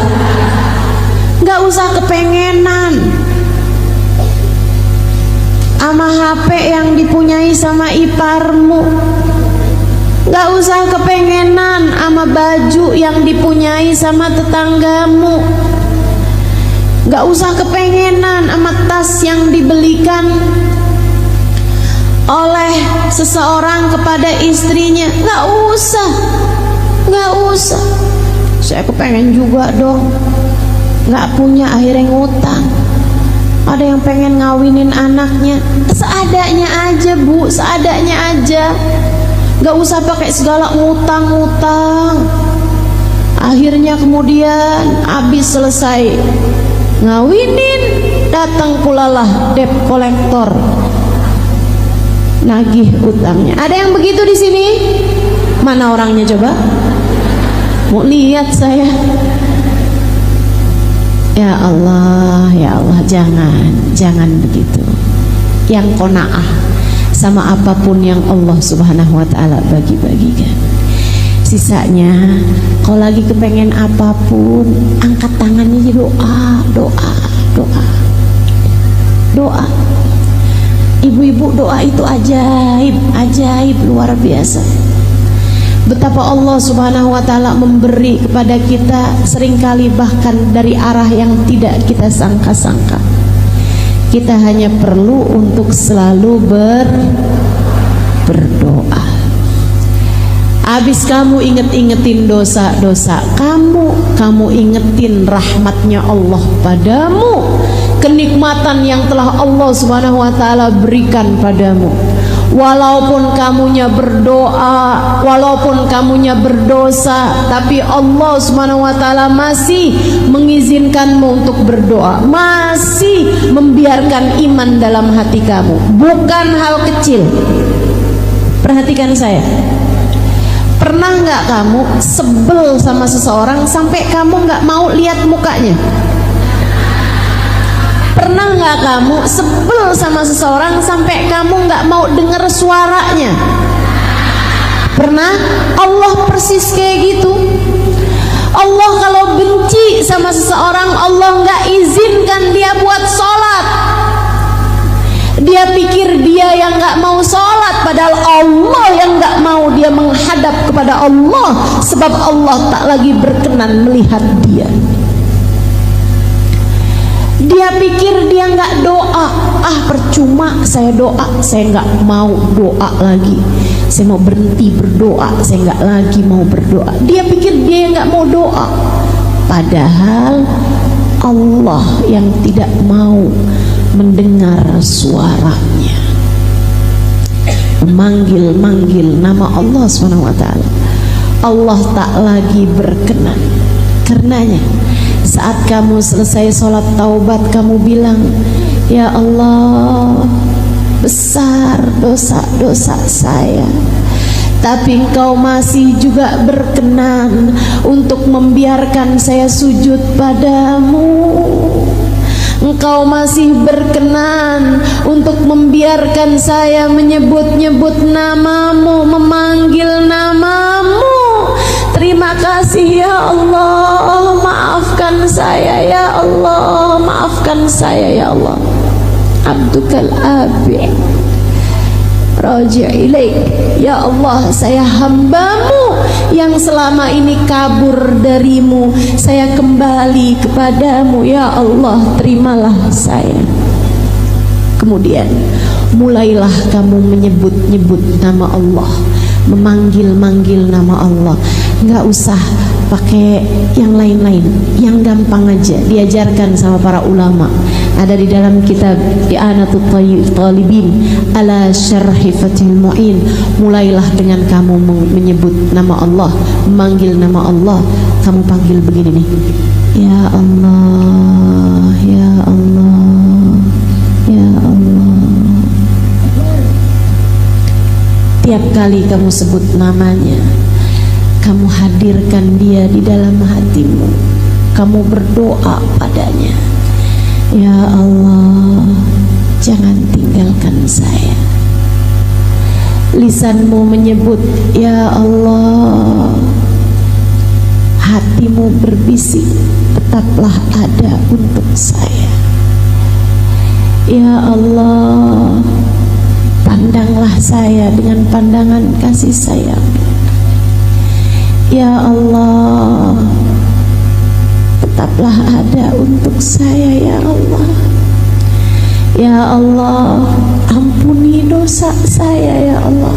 Nggak usah kepengenan sama HP yang dipunyai sama iparmu. Gak usah kepengenan sama baju yang dipunyai sama tetanggamu. Gak usah kepengenan sama tas yang dibelikan oleh seseorang kepada istrinya. Gak usah. Gak usah. Saya kepengen juga dong. Gak punya, akhirnya ngutang. Ada yang pengen ngawinin anaknya, seadanya aja Bu, seadanya aja. Gak usah pakai segala ngutang-ngutang. Akhirnya kemudian habis selesai ngawinin, datang pulalah debt kolektor, nagih utangnya. Ada yang begitu di sini? Mana orangnya coba? Mau lihat saya. Ya Allah, ya Allah, jangan begitu. Yang qanaah sama apapun yang Allah Subhanahu wa taala bagi-bagikan. Sisanya kalau lagi kepengen apapun, angkat tangannya aja, doa. Ibu-ibu, doa itu ajaib luar biasa. Betapa Allah Subhanahu wa ta'ala memberi kepada kita seringkali bahkan dari arah yang tidak kita sangka-sangka. Kita hanya perlu untuk selalu berdoa. Habis kamu ingetin dosa-dosa kamu ingetin rahmatnya Allah padamu, kenikmatan yang telah Allah Subhanahu wa ta'ala berikan padamu. Walaupun kamunya berdoa, walaupun kamunya berdosa, tapi Allah Subhanahu wa ta'ala masih mengizinkanmu untuk berdoa, masih membiarkan iman dalam hati kamu. Bukan hal kecil. Perhatikan saya. Pernah nggak kamu sebel sama seseorang sampai kamu nggak mau lihat mukanya? Pernah nggak kamu sebel sama seseorang sampai kamu nggak mau dengar suaranya? Pernah? Allah persis kayak gitu. Allah kalau benci sama seseorang, Allah nggak izinkan dia buat sholat. Dia pikir dia yang nggak mau sholat, padahal Allah yang nggak mau dia menghadap kepada Allah, sebab Allah tak lagi berkenan melihat dia. Dia pikir dia nggak doa, percuma saya doa, saya nggak mau doa lagi, saya mau berhenti berdoa, saya nggak lagi mau berdoa. Dia pikir dia nggak mau doa, padahal Allah yang tidak mau mendengar suaranya, memanggil nama Allah SWT. Allah tak lagi berkenan. Karenanya saat kamu selesai sholat taubat, kamu bilang, ya Allah, besar dosa-dosa saya, tapi Engkau masih juga berkenan untuk membiarkan saya sujud padamu. Engkau masih berkenan untuk membiarkan saya menyebut-nyebut namamu, memanggil namamu. Terima kasih ya Allah, maafkan saya ya Allah, maafkan saya ya Allah. Abdukal abi raji' ilaik, ya Allah, saya hambamu yang selama ini kabur darimu, saya kembali kepadamu ya Allah, terimalah saya. Kemudian mulailah kamu menyebut-nyebut nama Allah, memanggil-manggil nama Allah. Nggak usah pakai yang lain-lain, yang gampang aja, diajarkan sama para ulama. Ada di dalam kitab I'anatul Talibin ala Syarhi Fathul Mu'in. Mulailah dengan kamu menyebut nama Allah, memanggil nama Allah. Kamu panggil begini nih, ya Allah, ya Allah, ya Allah. Tiap kali kamu sebut namanya, kamu hadirkan dia di dalam hatimu. Kamu berdoa padanya, ya Allah, jangan tinggalkan saya. Lisanmu menyebut, ya Allah. Hatimu berbisik, tetaplah ada untuk saya. Ya Allah, pandanglah saya dengan pandangan kasih sayang. Ya Allah, tetaplah ada untuk saya ya Allah. Ya Allah, ampuni dosa saya ya Allah.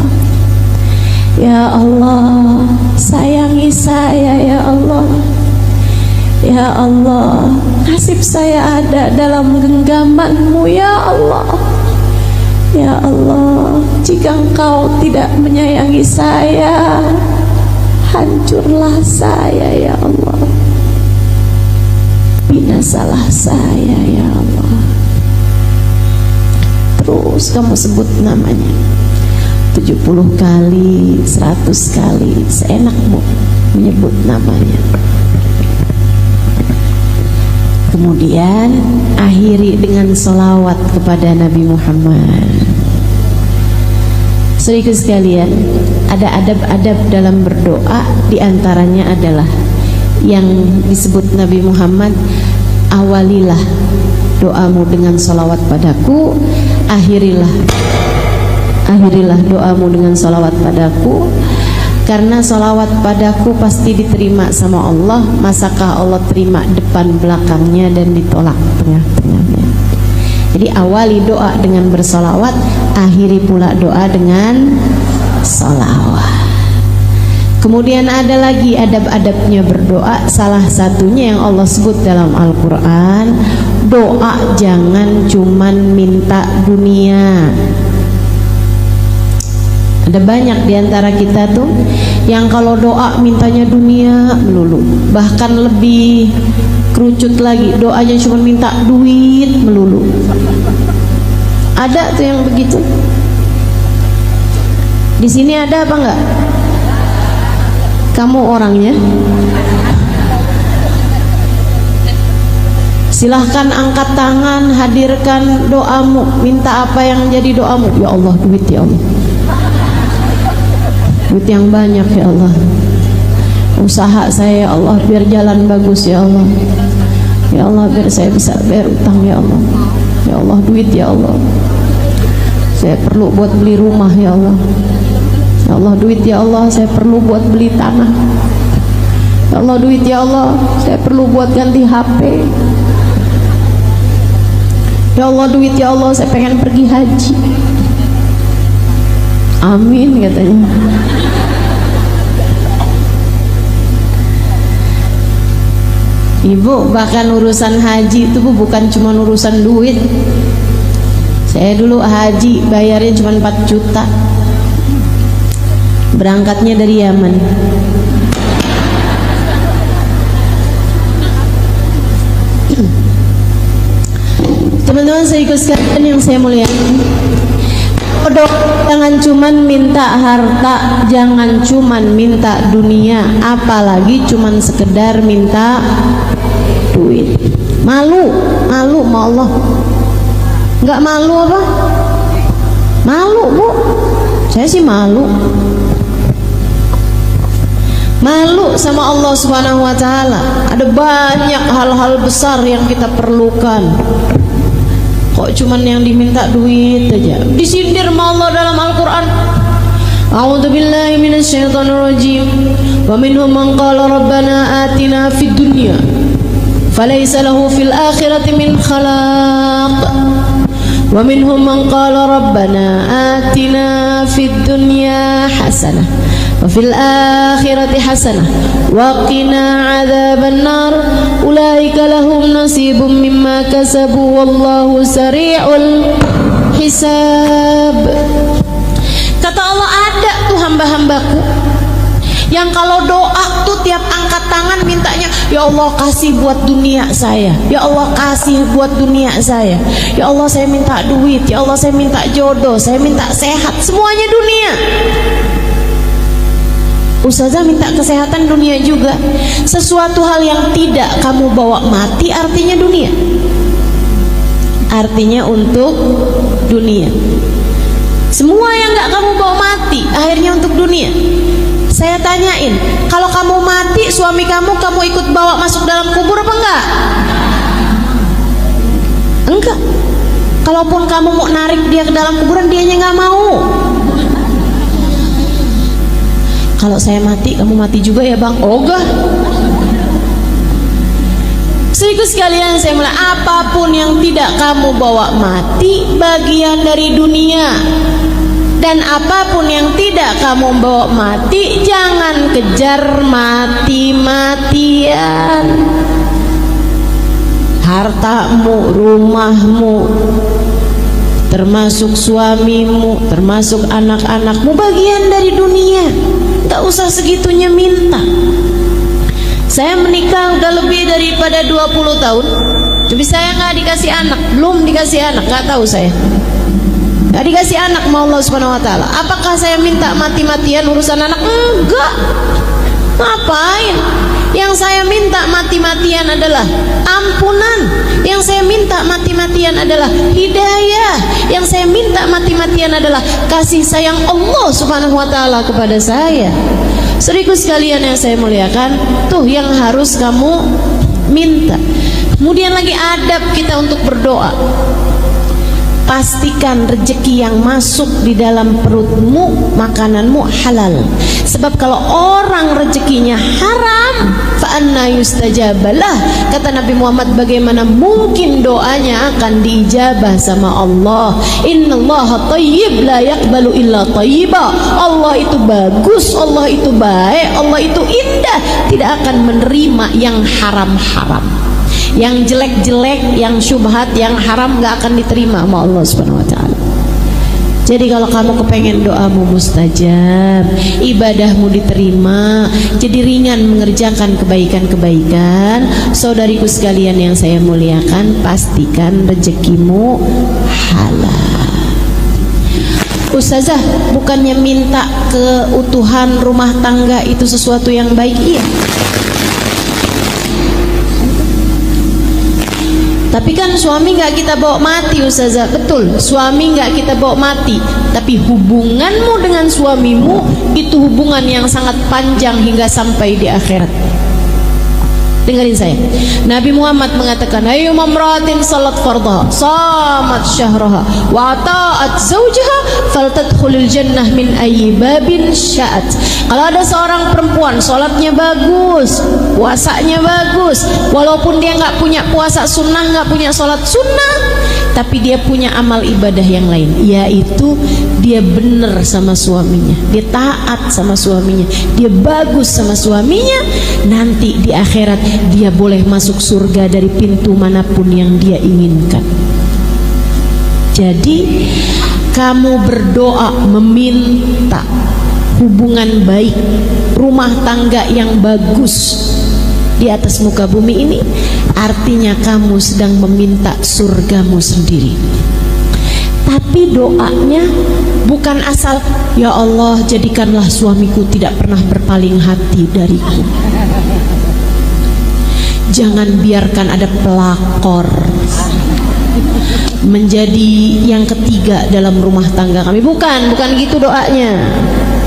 Ya Allah, sayangi saya ya Allah. Ya Allah, nasib saya ada dalam genggaman-Mu ya Allah. Ya Allah, jika Engkau tidak menyayangi saya, hancurlah saya ya Allah, binasalah saya ya Allah. Terus kamu sebut namanya 70 kali, 100 kali, seenakmu menyebut namanya. Kemudian akhiri dengan sholawat kepada Nabi Muhammad. Saudaraku sekalian, ada adab-adab dalam berdoa. Diantaranya adalah yang disebut Nabi Muhammad, awalilah doamu dengan salawat padaku, akhirilah doamu dengan salawat padaku, karena salawat padaku pasti diterima sama Allah. Masakah Allah terima depan belakangnya dan ditolak tengah-tengahnya? Jadi awali doa dengan bersalawat, akhiri pula doa dengan salawat. Kemudian ada lagi adab-adabnya berdoa. Salah satunya yang Allah sebut dalam Al-Quran, doa jangan cuman minta dunia. Ada banyak diantara kita tuh yang kalau doa mintanya dunia melulu. Bahkan lebih kerucut lagi, doanya cuma minta duit melulu. Ada tuh yang begitu. Di sini ada apa enggak? Kamu orangnya? Silahkan angkat tangan, hadirkan doamu. Minta apa yang jadi doamu? Ya Allah, duit ya Allah. Duit yang banyak ya Allah. Usaha saya ya Allah biar jalan bagus ya Allah. Ya Allah biar saya bisa bayar utang ya Allah. Ya Allah duit ya Allah. Saya perlu buat beli rumah ya Allah. Ya Allah duit ya Allah, saya perlu buat beli tanah. Ya Allah duit ya Allah, saya perlu buat ganti HP. Ya Allah duit ya Allah, saya pengen pergi haji. Amin katanya. Ibu, bahkan urusan haji itu bukan cuma urusan duit. Saya dulu haji bayarnya cuma 4 juta. Berangkatnya dari Yaman. Teman-teman saya ikut sekalian yang saya muliakan, jangan cuman minta harta, jangan cuman minta dunia, apalagi cuman sekedar minta duit. Malu sama Allah. Enggak malu apa? Malu Bu. Saya sih malu. Malu sama Allah Subhanahu wa taala. Ada banyak hal-hal besar yang kita perlukan. Kok cuman yang diminta duit aja? Disindir sama Allah dalam Al-Qur'an. A'udzu billahi minasyaitonir rajim. Wa minhum man qala rabbana atina fid dunya falaysa lahu fil akhirati min khalaq. Wa minhum man qala rabbana atina fid dunya hasanah wa fil akhirati hasanah wa qina adzaban nar ulaika lahum nasibum mimma kasabu wallahu sari'ul hisab. Kata Allah, ada tuh hamba-hambaku yang kalau doa tuh tiap angkat tangan mintanya, ya Allah kasih buat dunia saya, ya Allah kasih buat dunia saya, ya Allah saya minta duit, ya Allah saya minta jodoh, saya minta sehat, semuanya dunia. Ustazah minta kesehatan dunia juga. Sesuatu hal yang tidak kamu bawa mati artinya dunia, artinya untuk dunia. Semua yang gak kamu bawa mati akhirnya untuk dunia. Saya tanyain, kalau kamu mati suami kamu ikut bawa masuk dalam kubur apa enggak? Enggak. Kalaupun kamu mau narik dia ke dalam kuburan, dianya nggak mau. Kalau saya mati, kamu mati juga ya bang? Ogah. Sedikit sekalian saya mulai, apapun yang tidak kamu bawa mati bagian dari dunia, dan apapun yang tidak kamu bawa mati jangan kejar mati-matian. Hartamu, rumahmu, termasuk suamimu, termasuk anak-anakmu bagian dari dunia. Gak usah segitunya minta. Saya menikah udah lebih daripada 20 tahun, tapi saya nggak dikasih anak, belum dikasih anak, nggak tahu saya. Nggak dikasih anak sama Allah Subhanahu Wa Taala. Apakah saya minta mati-matian urusan anak? Enggak. Ngapain? Yang saya minta mati-matian adalah ampunan. Yang saya minta mati-matian adalah hidayah. Yang saya minta mati-matian adalah kasih sayang Allah Subhanahu wa taala kepada saya. Saudaraku sekalian yang saya muliakan, tuh yang harus kamu minta. Kemudian lagi adab kita untuk berdoa. Pastikan rezeki yang masuk di dalam perutmu, makananmu halal. Sebab kalau orang rezekinya haram, fa anna yustajabalah. Kata Nabi Muhammad, bagaimana mungkin doanya akan diijabah sama Allah? Innallaha thayyib la yaqbalu illa thayyiba. Allah itu bagus, Allah itu baik, Allah itu indah, tidak akan menerima yang haram-haram. Yang jelek-jelek, yang syubhat, yang haram gak akan diterima sama Allah Subhanahu wa taala. Jadi kalau kamu kepengen doamu mustajab, ibadahmu diterima, jadi ringan mengerjakan kebaikan-kebaikan, saudariku sekalian yang saya muliakan, pastikan rezekimu halal. Ustazah, bukannya minta keutuhan rumah tangga itu sesuatu yang baik? Iya. Tapi kan suami nggak kita bawa mati, Ustazah. Betul, suami nggak kita bawa mati. Tapi hubunganmu dengan suamimu itu hubungan yang sangat panjang hingga sampai di akhirat. Dengarin saya. Nabi Muhammad mengatakan, ayu mamratin salat fardha, samat syahraha, wa ta'at zawjaha, faltadkhulul jannah min ayyi babin sya'at. Kalau ada seorang perempuan salatnya bagus, puasanya bagus, walaupun dia nggak punya puasa sunnah, nggak punya salat sunnah, tapi dia punya amal ibadah yang lain, yaitu dia benar sama suaminya, dia taat sama suaminya, dia bagus sama suaminya, nanti di akhirat dia boleh masuk surga dari pintu manapun yang dia inginkan. Jadi kamu berdoa meminta hubungan baik, rumah tangga yang bagus di atas muka bumi ini, artinya kamu sedang meminta surgamu sendiri. Tapi doanya bukan asal, ya Allah jadikanlah suamiku tidak pernah berpaling hati dariku, jangan biarkan ada pelakor menjadi yang ketiga dalam rumah tangga kami. Bukan gitu doanya,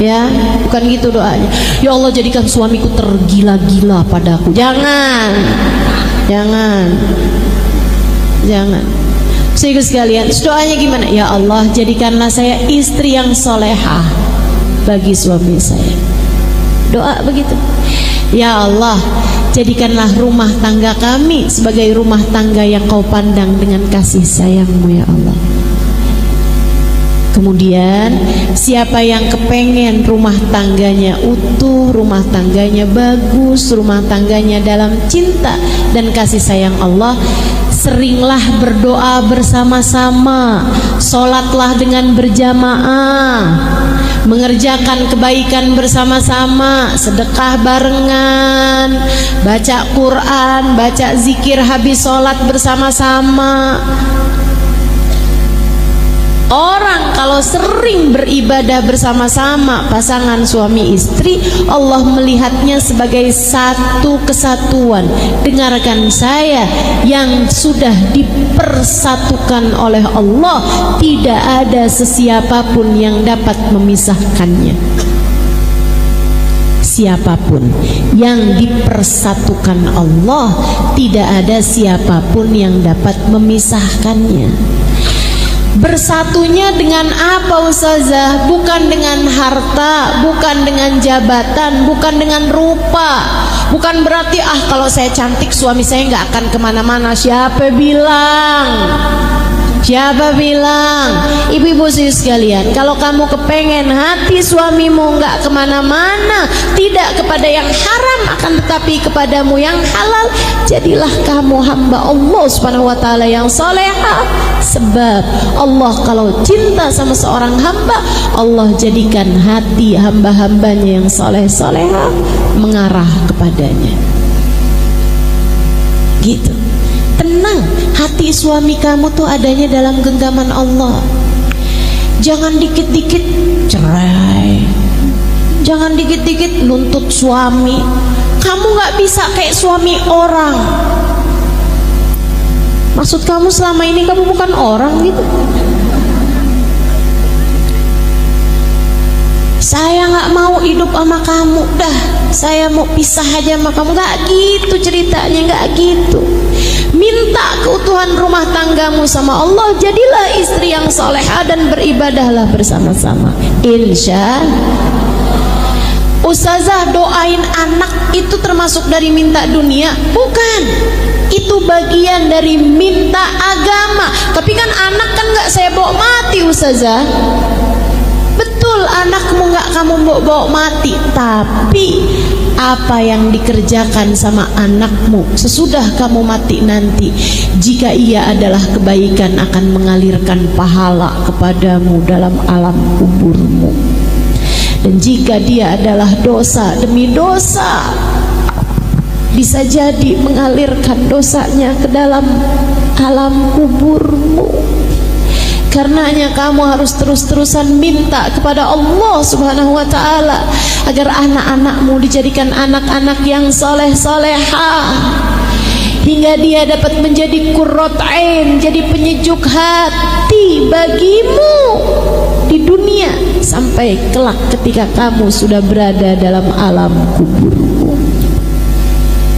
ya, bukan gitu doanya. Ya Allah jadikan suamiku tergila-gila padaku. Jangan. Saudara sekalian, doanya gimana? Ya Allah jadikanlah saya istri yang solehah bagi suami saya. Doa begitu. Ya Allah jadikanlah rumah tangga kami sebagai rumah tangga yang kau pandang dengan kasih sayang-Mu ya Allah. Kemudian siapa yang kepengen rumah tangganya utuh, rumah tangganya bagus, rumah tangganya dalam cinta dan kasih sayang Allah, seringlah berdoa bersama-sama, sholatlah dengan berjamaah, mengerjakan kebaikan bersama-sama, sedekah barengan, baca Quran, baca zikir habis sholat bersama-sama. Orang kalau sering beribadah bersama-sama pasangan suami istri, Allah melihatnya sebagai satu kesatuan. Dengarkan saya, yang sudah dipersatukan oleh Allah, tidak ada sesiapapun yang dapat memisahkannya. Siapapun yang dipersatukan Allah, tidak ada siapapun yang dapat memisahkannya. Bersatunya dengan apa Ustazah? Bukan dengan harta, bukan dengan jabatan, bukan dengan rupa. Bukan berarti kalau saya cantik suami saya nggak akan kemana-mana. Siapa bilang? Siapa bilang? Ibu-ibu sekalian, kalau kamu kepengen hati suamimu nggak kemana-mana, tidak kepada yang haram, akan tetapi kepadamu yang halal, jadilah kamu hamba Allah Subhanahu wa taala yang salehah. Sebab Allah kalau cinta sama seorang hamba, Allah jadikan hati hamba-hambanya yang saleh-salehah mengarah kepadanya. Gitu. Tenang, hati suami kamu tuh adanya dalam genggaman Allah. Jangan dikit-dikit cerai, jangan dikit-dikit nuntut suami, Kamu gak bisa kayak suami orang. Maksud kamu selama ini kamu bukan orang gitu? Saya gak mau hidup sama kamu, dah saya mau pisah aja sama kamu. Gak gitu ceritanya, gak gitu. Minta keutuhan rumah tanggamu sama Allah. Jadilah istri yang salehah dan beribadahlah bersama-sama. Insya Ustazah, doain anak itu termasuk dari minta dunia? Bukan, itu bagian dari minta agama. Tapi kan anak kan gak saya bawa mati Ustazah. Betul, anakmu gak kamu bawa mati. Tapi apa yang dikerjakan sama anakmu sesudah kamu mati nanti, jika ia adalah kebaikan, akan mengalirkan pahala kepadamu dalam alam kuburmu. Dan jika dia adalah dosa demi dosa, bisa jadi mengalirkan dosanya ke dalam alam kuburmu. Karenanya kamu harus terus-terusan minta kepada Allah Subhanahu wa ta'ala agar anak-anakmu dijadikan anak-anak yang soleh-solehah, hingga dia dapat menjadi qurrat ain, jadi penyejuk hati bagimu di dunia sampai kelak ketika kamu sudah berada dalam alam kuburmu.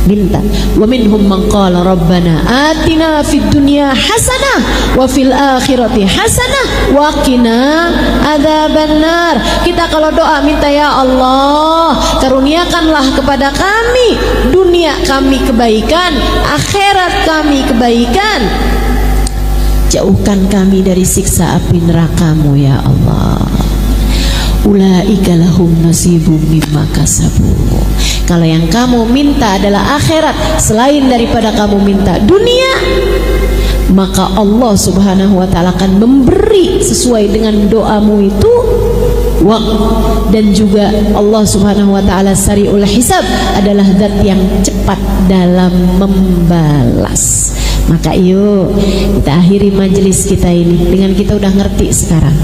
Minta. Wa minhum man qala rabbana atina fid dunya hasanah wa fil akhirati hasanah wa qina adzabannar. Kita kalau doa minta, ya Allah, karuniakanlah kepada kami dunia kami kebaikan, akhirat kami kebaikan, jauhkan kami dari siksa api neraka-Mu ya Allah. Ulaika lahum nasibum mimma kasabu. Kalau yang kamu minta adalah akhirat selain daripada kamu minta dunia, maka Allah Subhanahu wa ta'ala akan memberi sesuai dengan doamu itu. Dan juga Allah Subhanahu wa ta'ala sari'ul hisab, adalah zat yang cepat dalam membalas. Maka yuk kita akhiri majelis kita ini dengan kita udah ngerti sekarang.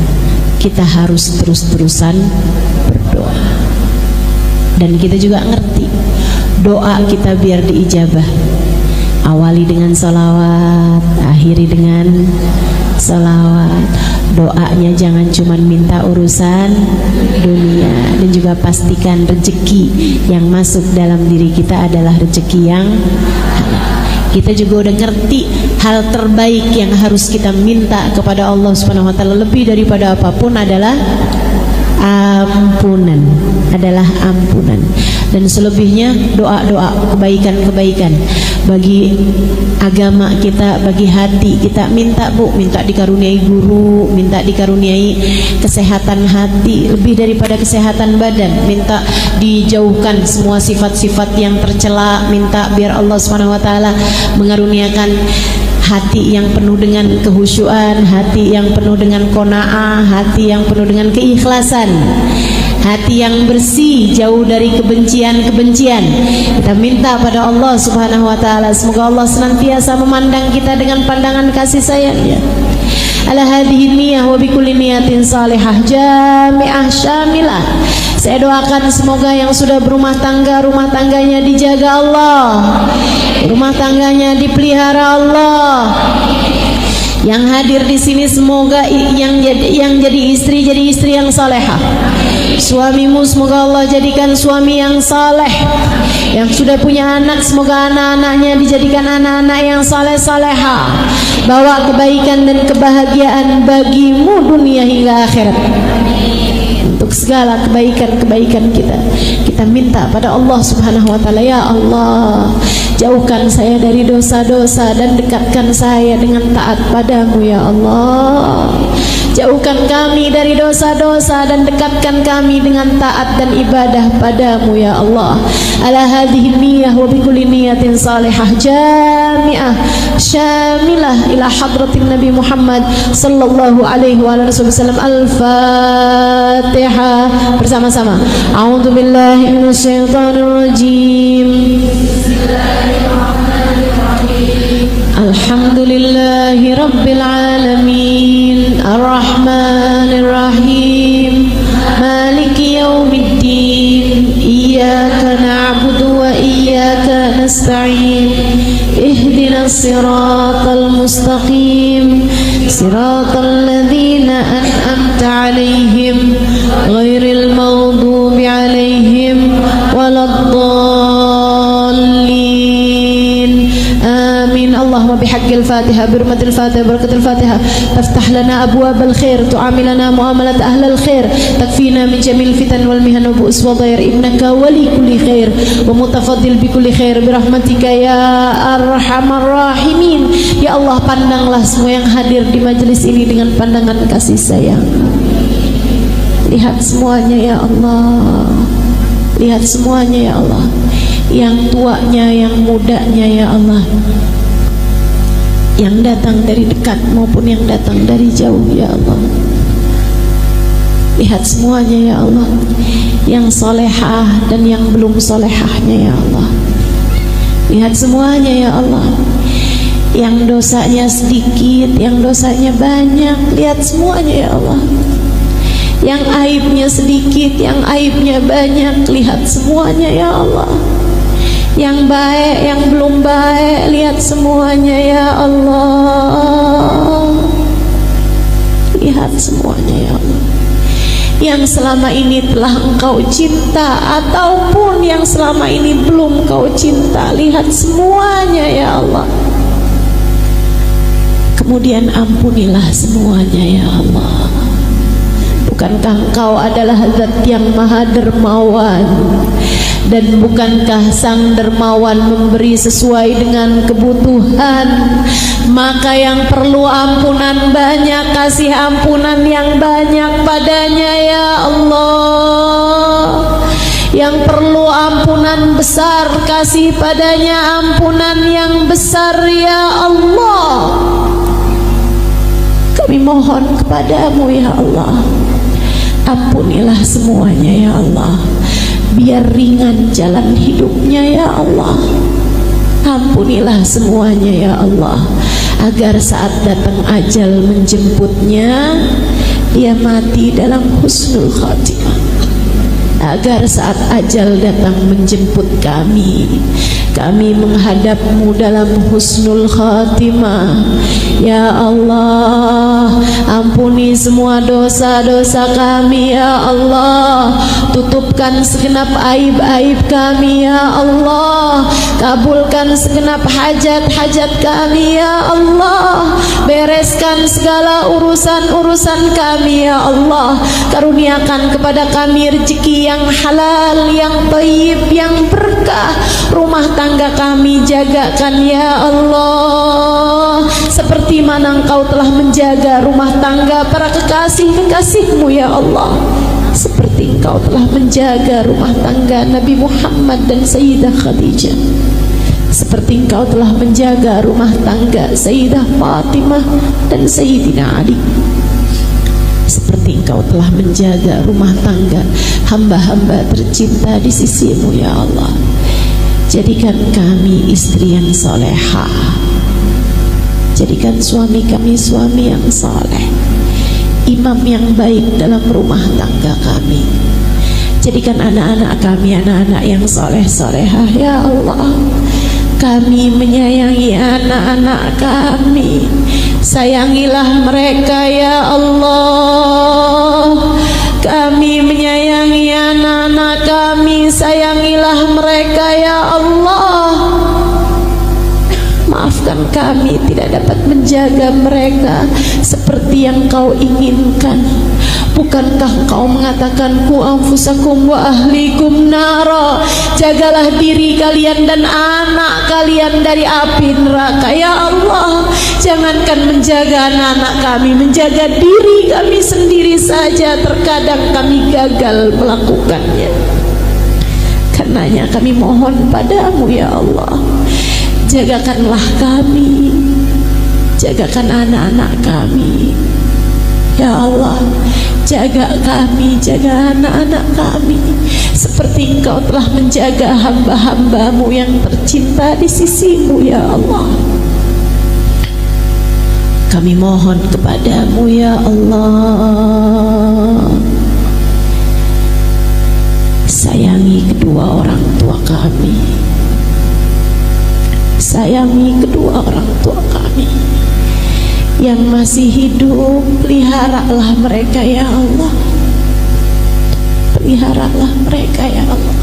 Kita harus terus-terusan berdoa. Dan kita juga ngerti doa kita biar diijabah, awali dengan salawat, akhiri dengan salawat. Doanya jangan cuma minta urusan dunia, dan juga pastikan rezeki yang masuk dalam diri kita adalah rezeki yang halal. Kita juga udah ngerti hal terbaik yang harus kita minta kepada Allah Subhanahu wa ta'ala lebih daripada apapun adalah ampunan, dan selebihnya doa-doa kebaikan-kebaikan bagi agama kita, bagi hati kita. Minta minta dikaruniai guru, minta dikaruniai kesehatan hati lebih daripada kesehatan badan, minta dijauhkan semua sifat-sifat yang tercela, minta biar Allah Subhanahu wa ta'ala mengaruniakan hati yang penuh dengan kehusyuan, hati yang penuh dengan qanaah, hati yang penuh dengan keikhlasan, hati yang bersih, jauh dari kebencian-kebencian. Kita minta pada Allah Subhanahu wa ta'ala, semoga Allah senantiasa memandang kita dengan pandangan kasih sayangnya. Ala hadhihi niyyah wa bikulli niyatin salihah jami'ah syamilah. Saya doakan semoga yang sudah berumah tangga, rumah tangganya dijaga Allah, rumah tangganya dipelihara Allah. Yang hadir di sini semoga yang jadi istri yang salehah. Suamimu semoga Allah jadikan suami yang saleh. Yang sudah punya anak semoga anak-anaknya dijadikan anak-anak yang saleh-salehah, bawa kebaikan dan kebahagiaan bagimu dunia hingga akhirat. Untuk segala kebaikan-kebaikan kita minta pada Allah Subhanahu wa ta'ala. Ya Allah, jauhkan saya dari dosa-dosa dan dekatkan saya dengan taat padamu ya Allah. Jauhkan kami dari dosa-dosa dan dekatkan kami dengan taat dan ibadah padamu ya Allah. Ala hadhihi niyyah wa bikulli niyatin salihah jami'ah syamilah ila hadratin Nabi Muhammad sallallahu alaihi wa alihi wasallam. Al-Fatihah bersama-sama. A'udzu billahi minasyaitonir rajim. Alhamdulillahi rabbil alamin, arrahmanir rahim, maliki yaumiddin, iyyaka na'budu wa iyyaka نستعين اهدنا الصراط المستقيم صراط الذين أنعمت عليهم غير المغضوب عليهم ولا الضالين آمين. اللهم بحق الفاتحة برمة الفاتحة بركة الفاتحة تفتح لنا أبواب الخير تعاملنا معاملة أهل الخير تكفينا من جميع الفتن والمهن والبؤس والضير إنك ولي كل خير ومتفضل بكل خير برحمتك ya arhamar rahimin. Ya Allah, pandanglah semua yang hadir di majelis ini dengan pandangan kasih sayang. Lihat semuanya ya Allah, lihat semuanya ya Allah, yang tuanya, yang mudanya ya Allah, yang datang dari dekat maupun yang datang dari jauh ya Allah. Lihat semuanya ya Allah, yang solehah dan yang belum solehahnya ya Allah. Lihat semuanya ya Allah, yang dosanya sedikit, yang dosanya banyak. Lihat semuanya ya Allah, yang aibnya sedikit, yang aibnya banyak. Lihat semuanya ya Allah, yang baik, yang belum baik. Lihat semuanya ya Allah, lihat semuanya ya Allah, yang selama ini telah engkau cinta ataupun yang selama ini belum engkau cinta. Lihat semuanya ya Allah, kemudian ampunilah semuanya ya Allah. Bukankah engkau adalah zat yang maha dermawan, dan bukankah sang dermawan memberi sesuai dengan kebutuhan? Maka yang perlu ampunan banyak, kasih ampunan yang banyak padanya ya Allah. Yang perlu ampunan besar, kasih padanya ampunan yang besar ya Allah. Kami mohon kepadamu ya Allah, ampunilah semuanya ya Allah, biar ringan jalan hidupnya ya Allah. Ampunilah semuanya ya Allah, agar saat datang ajal menjemputnya, dia mati dalam husnul khatimah. Agar saat ajal datang menjemput kami, kami menghadapmu dalam husnul khatimah. Ya Allah, ampuni semua dosa-dosa kami ya Allah. Tutupkan segenap aib-aib kami ya Allah. Kabulkan segenap hajat-hajat kami ya Allah. Bereskan segala urusan-urusan kami ya Allah. Karuniakan kepada kami rezeki yang halal, yang thayyib, yang berkah. Rumah tangga kami jagakan ya Allah, seperti mana engkau telah menjaga rumah tangga para kekasih-kekasihmu ya Allah. Seperti engkau telah menjaga rumah tangga Nabi Muhammad dan Sayyidah Khadijah. Seperti engkau telah menjaga rumah tangga Sayyidah Fatimah dan Sayyidina Ali. Seperti engkau telah menjaga rumah tangga hamba-hamba tercinta di sisimu ya Allah. Jadikan kami istri yang solehah, jadikan suami kami suami yang soleh, imam yang baik dalam rumah tangga kami. Jadikan anak-anak kami anak-anak yang soleh-solehah ya Allah. Kami menyayangi anak-anak kami, sayangilah mereka ya Allah. Kami menyayangi anak-anak kami, sayangilah mereka ya Allah. Maafkan kami tidak dapat menjaga mereka seperti yang kau inginkan. Bukankah engkau mengatakan ku anfusakum wa ahlikum nara, jagalah diri kalian dan anak kalian dari api neraka ya Allah. Jangankan menjaga anak-anak kami, menjaga diri kami sendiri saja terkadang kami gagal melakukannya. Karenanya kami mohon padamu ya Allah, jagakanlah kami, jagakan anak-anak kami ya Allah. Jaga kami, jaga anak-anak kami seperti engkau telah menjaga hamba-hambamu yang tercinta di sisimu ya Allah. Kami mohon kepadamu ya Allah, sayangi kedua orang tua kami, sayangi kedua orang tua kami yang masih hidup. Peliharalah mereka ya Allah, peliharalah mereka ya Allah.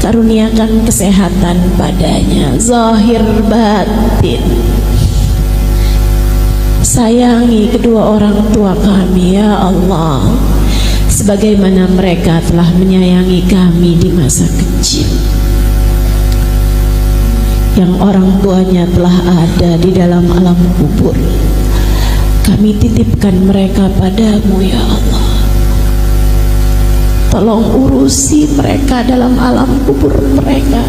Karuniakan kesehatan padanya, zahir batin. Sayangi kedua orang tua kami ya Allah, sebagaimana mereka telah menyayangi kami di masa kecil, yang orang tuanya telah ada di dalam alam kubur. Kami titipkan mereka padamu ya Allah. Tolong urusi mereka dalam alam kubur mereka,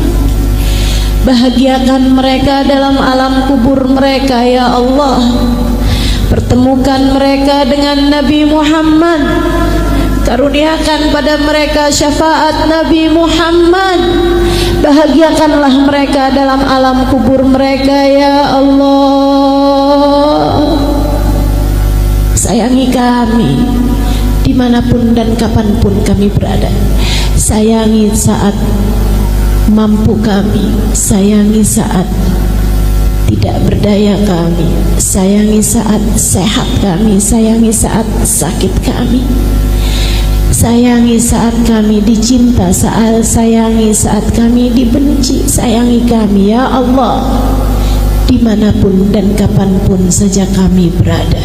bahagiakan mereka dalam alam kubur mereka ya Allah. Pertemukan mereka dengan Nabi Muhammad, karuniakan pada mereka syafaat Nabi Muhammad. Bahagiakanlah mereka dalam alam kubur mereka ya Allah. Sayangi kami dimanapun dan kapanpun kami berada. Sayangi saat mampu kami, sayangi saat tidak berdaya kami, sayangi saat sehat kami, sayangi saat sakit kami, sayangi saat kami dicinta, sayangi saat kami dibenci. Sayangi kami ya Allah, dimanapun dan kapanpun saja kami berada.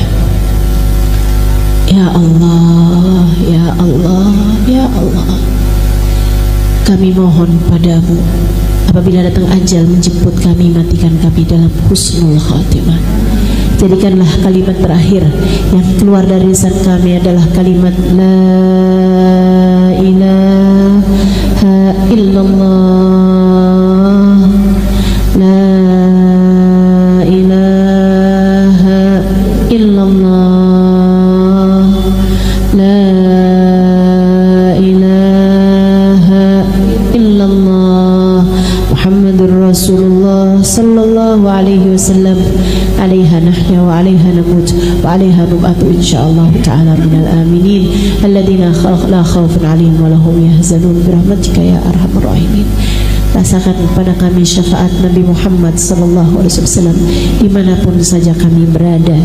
Ya Allah, ya Allah, ya Allah, kami mohon padamu, apabila datang ajal menjemput kami, matikan kami dalam husnul khatimah. Jadikanlah kalimat terakhir yang keluar dari lisan kami adalah kalimat La ilaha illallah, La ilaha illallah, La ilaha illallah, Muhammadur Rasulullah sallallahu alaihi wasallam. Alaiha nahya wa alaiha namut wa alaiha nub'atu insyaallah ta'ala minal aminin alladzina la khaufun alaihim wa lahum yahzanun birahmatika ya arhamar rahimin. Rasakan pada kami syafaat Nabi Muhammad sallallahu alaihi wasallam dimanapun saja kami berada.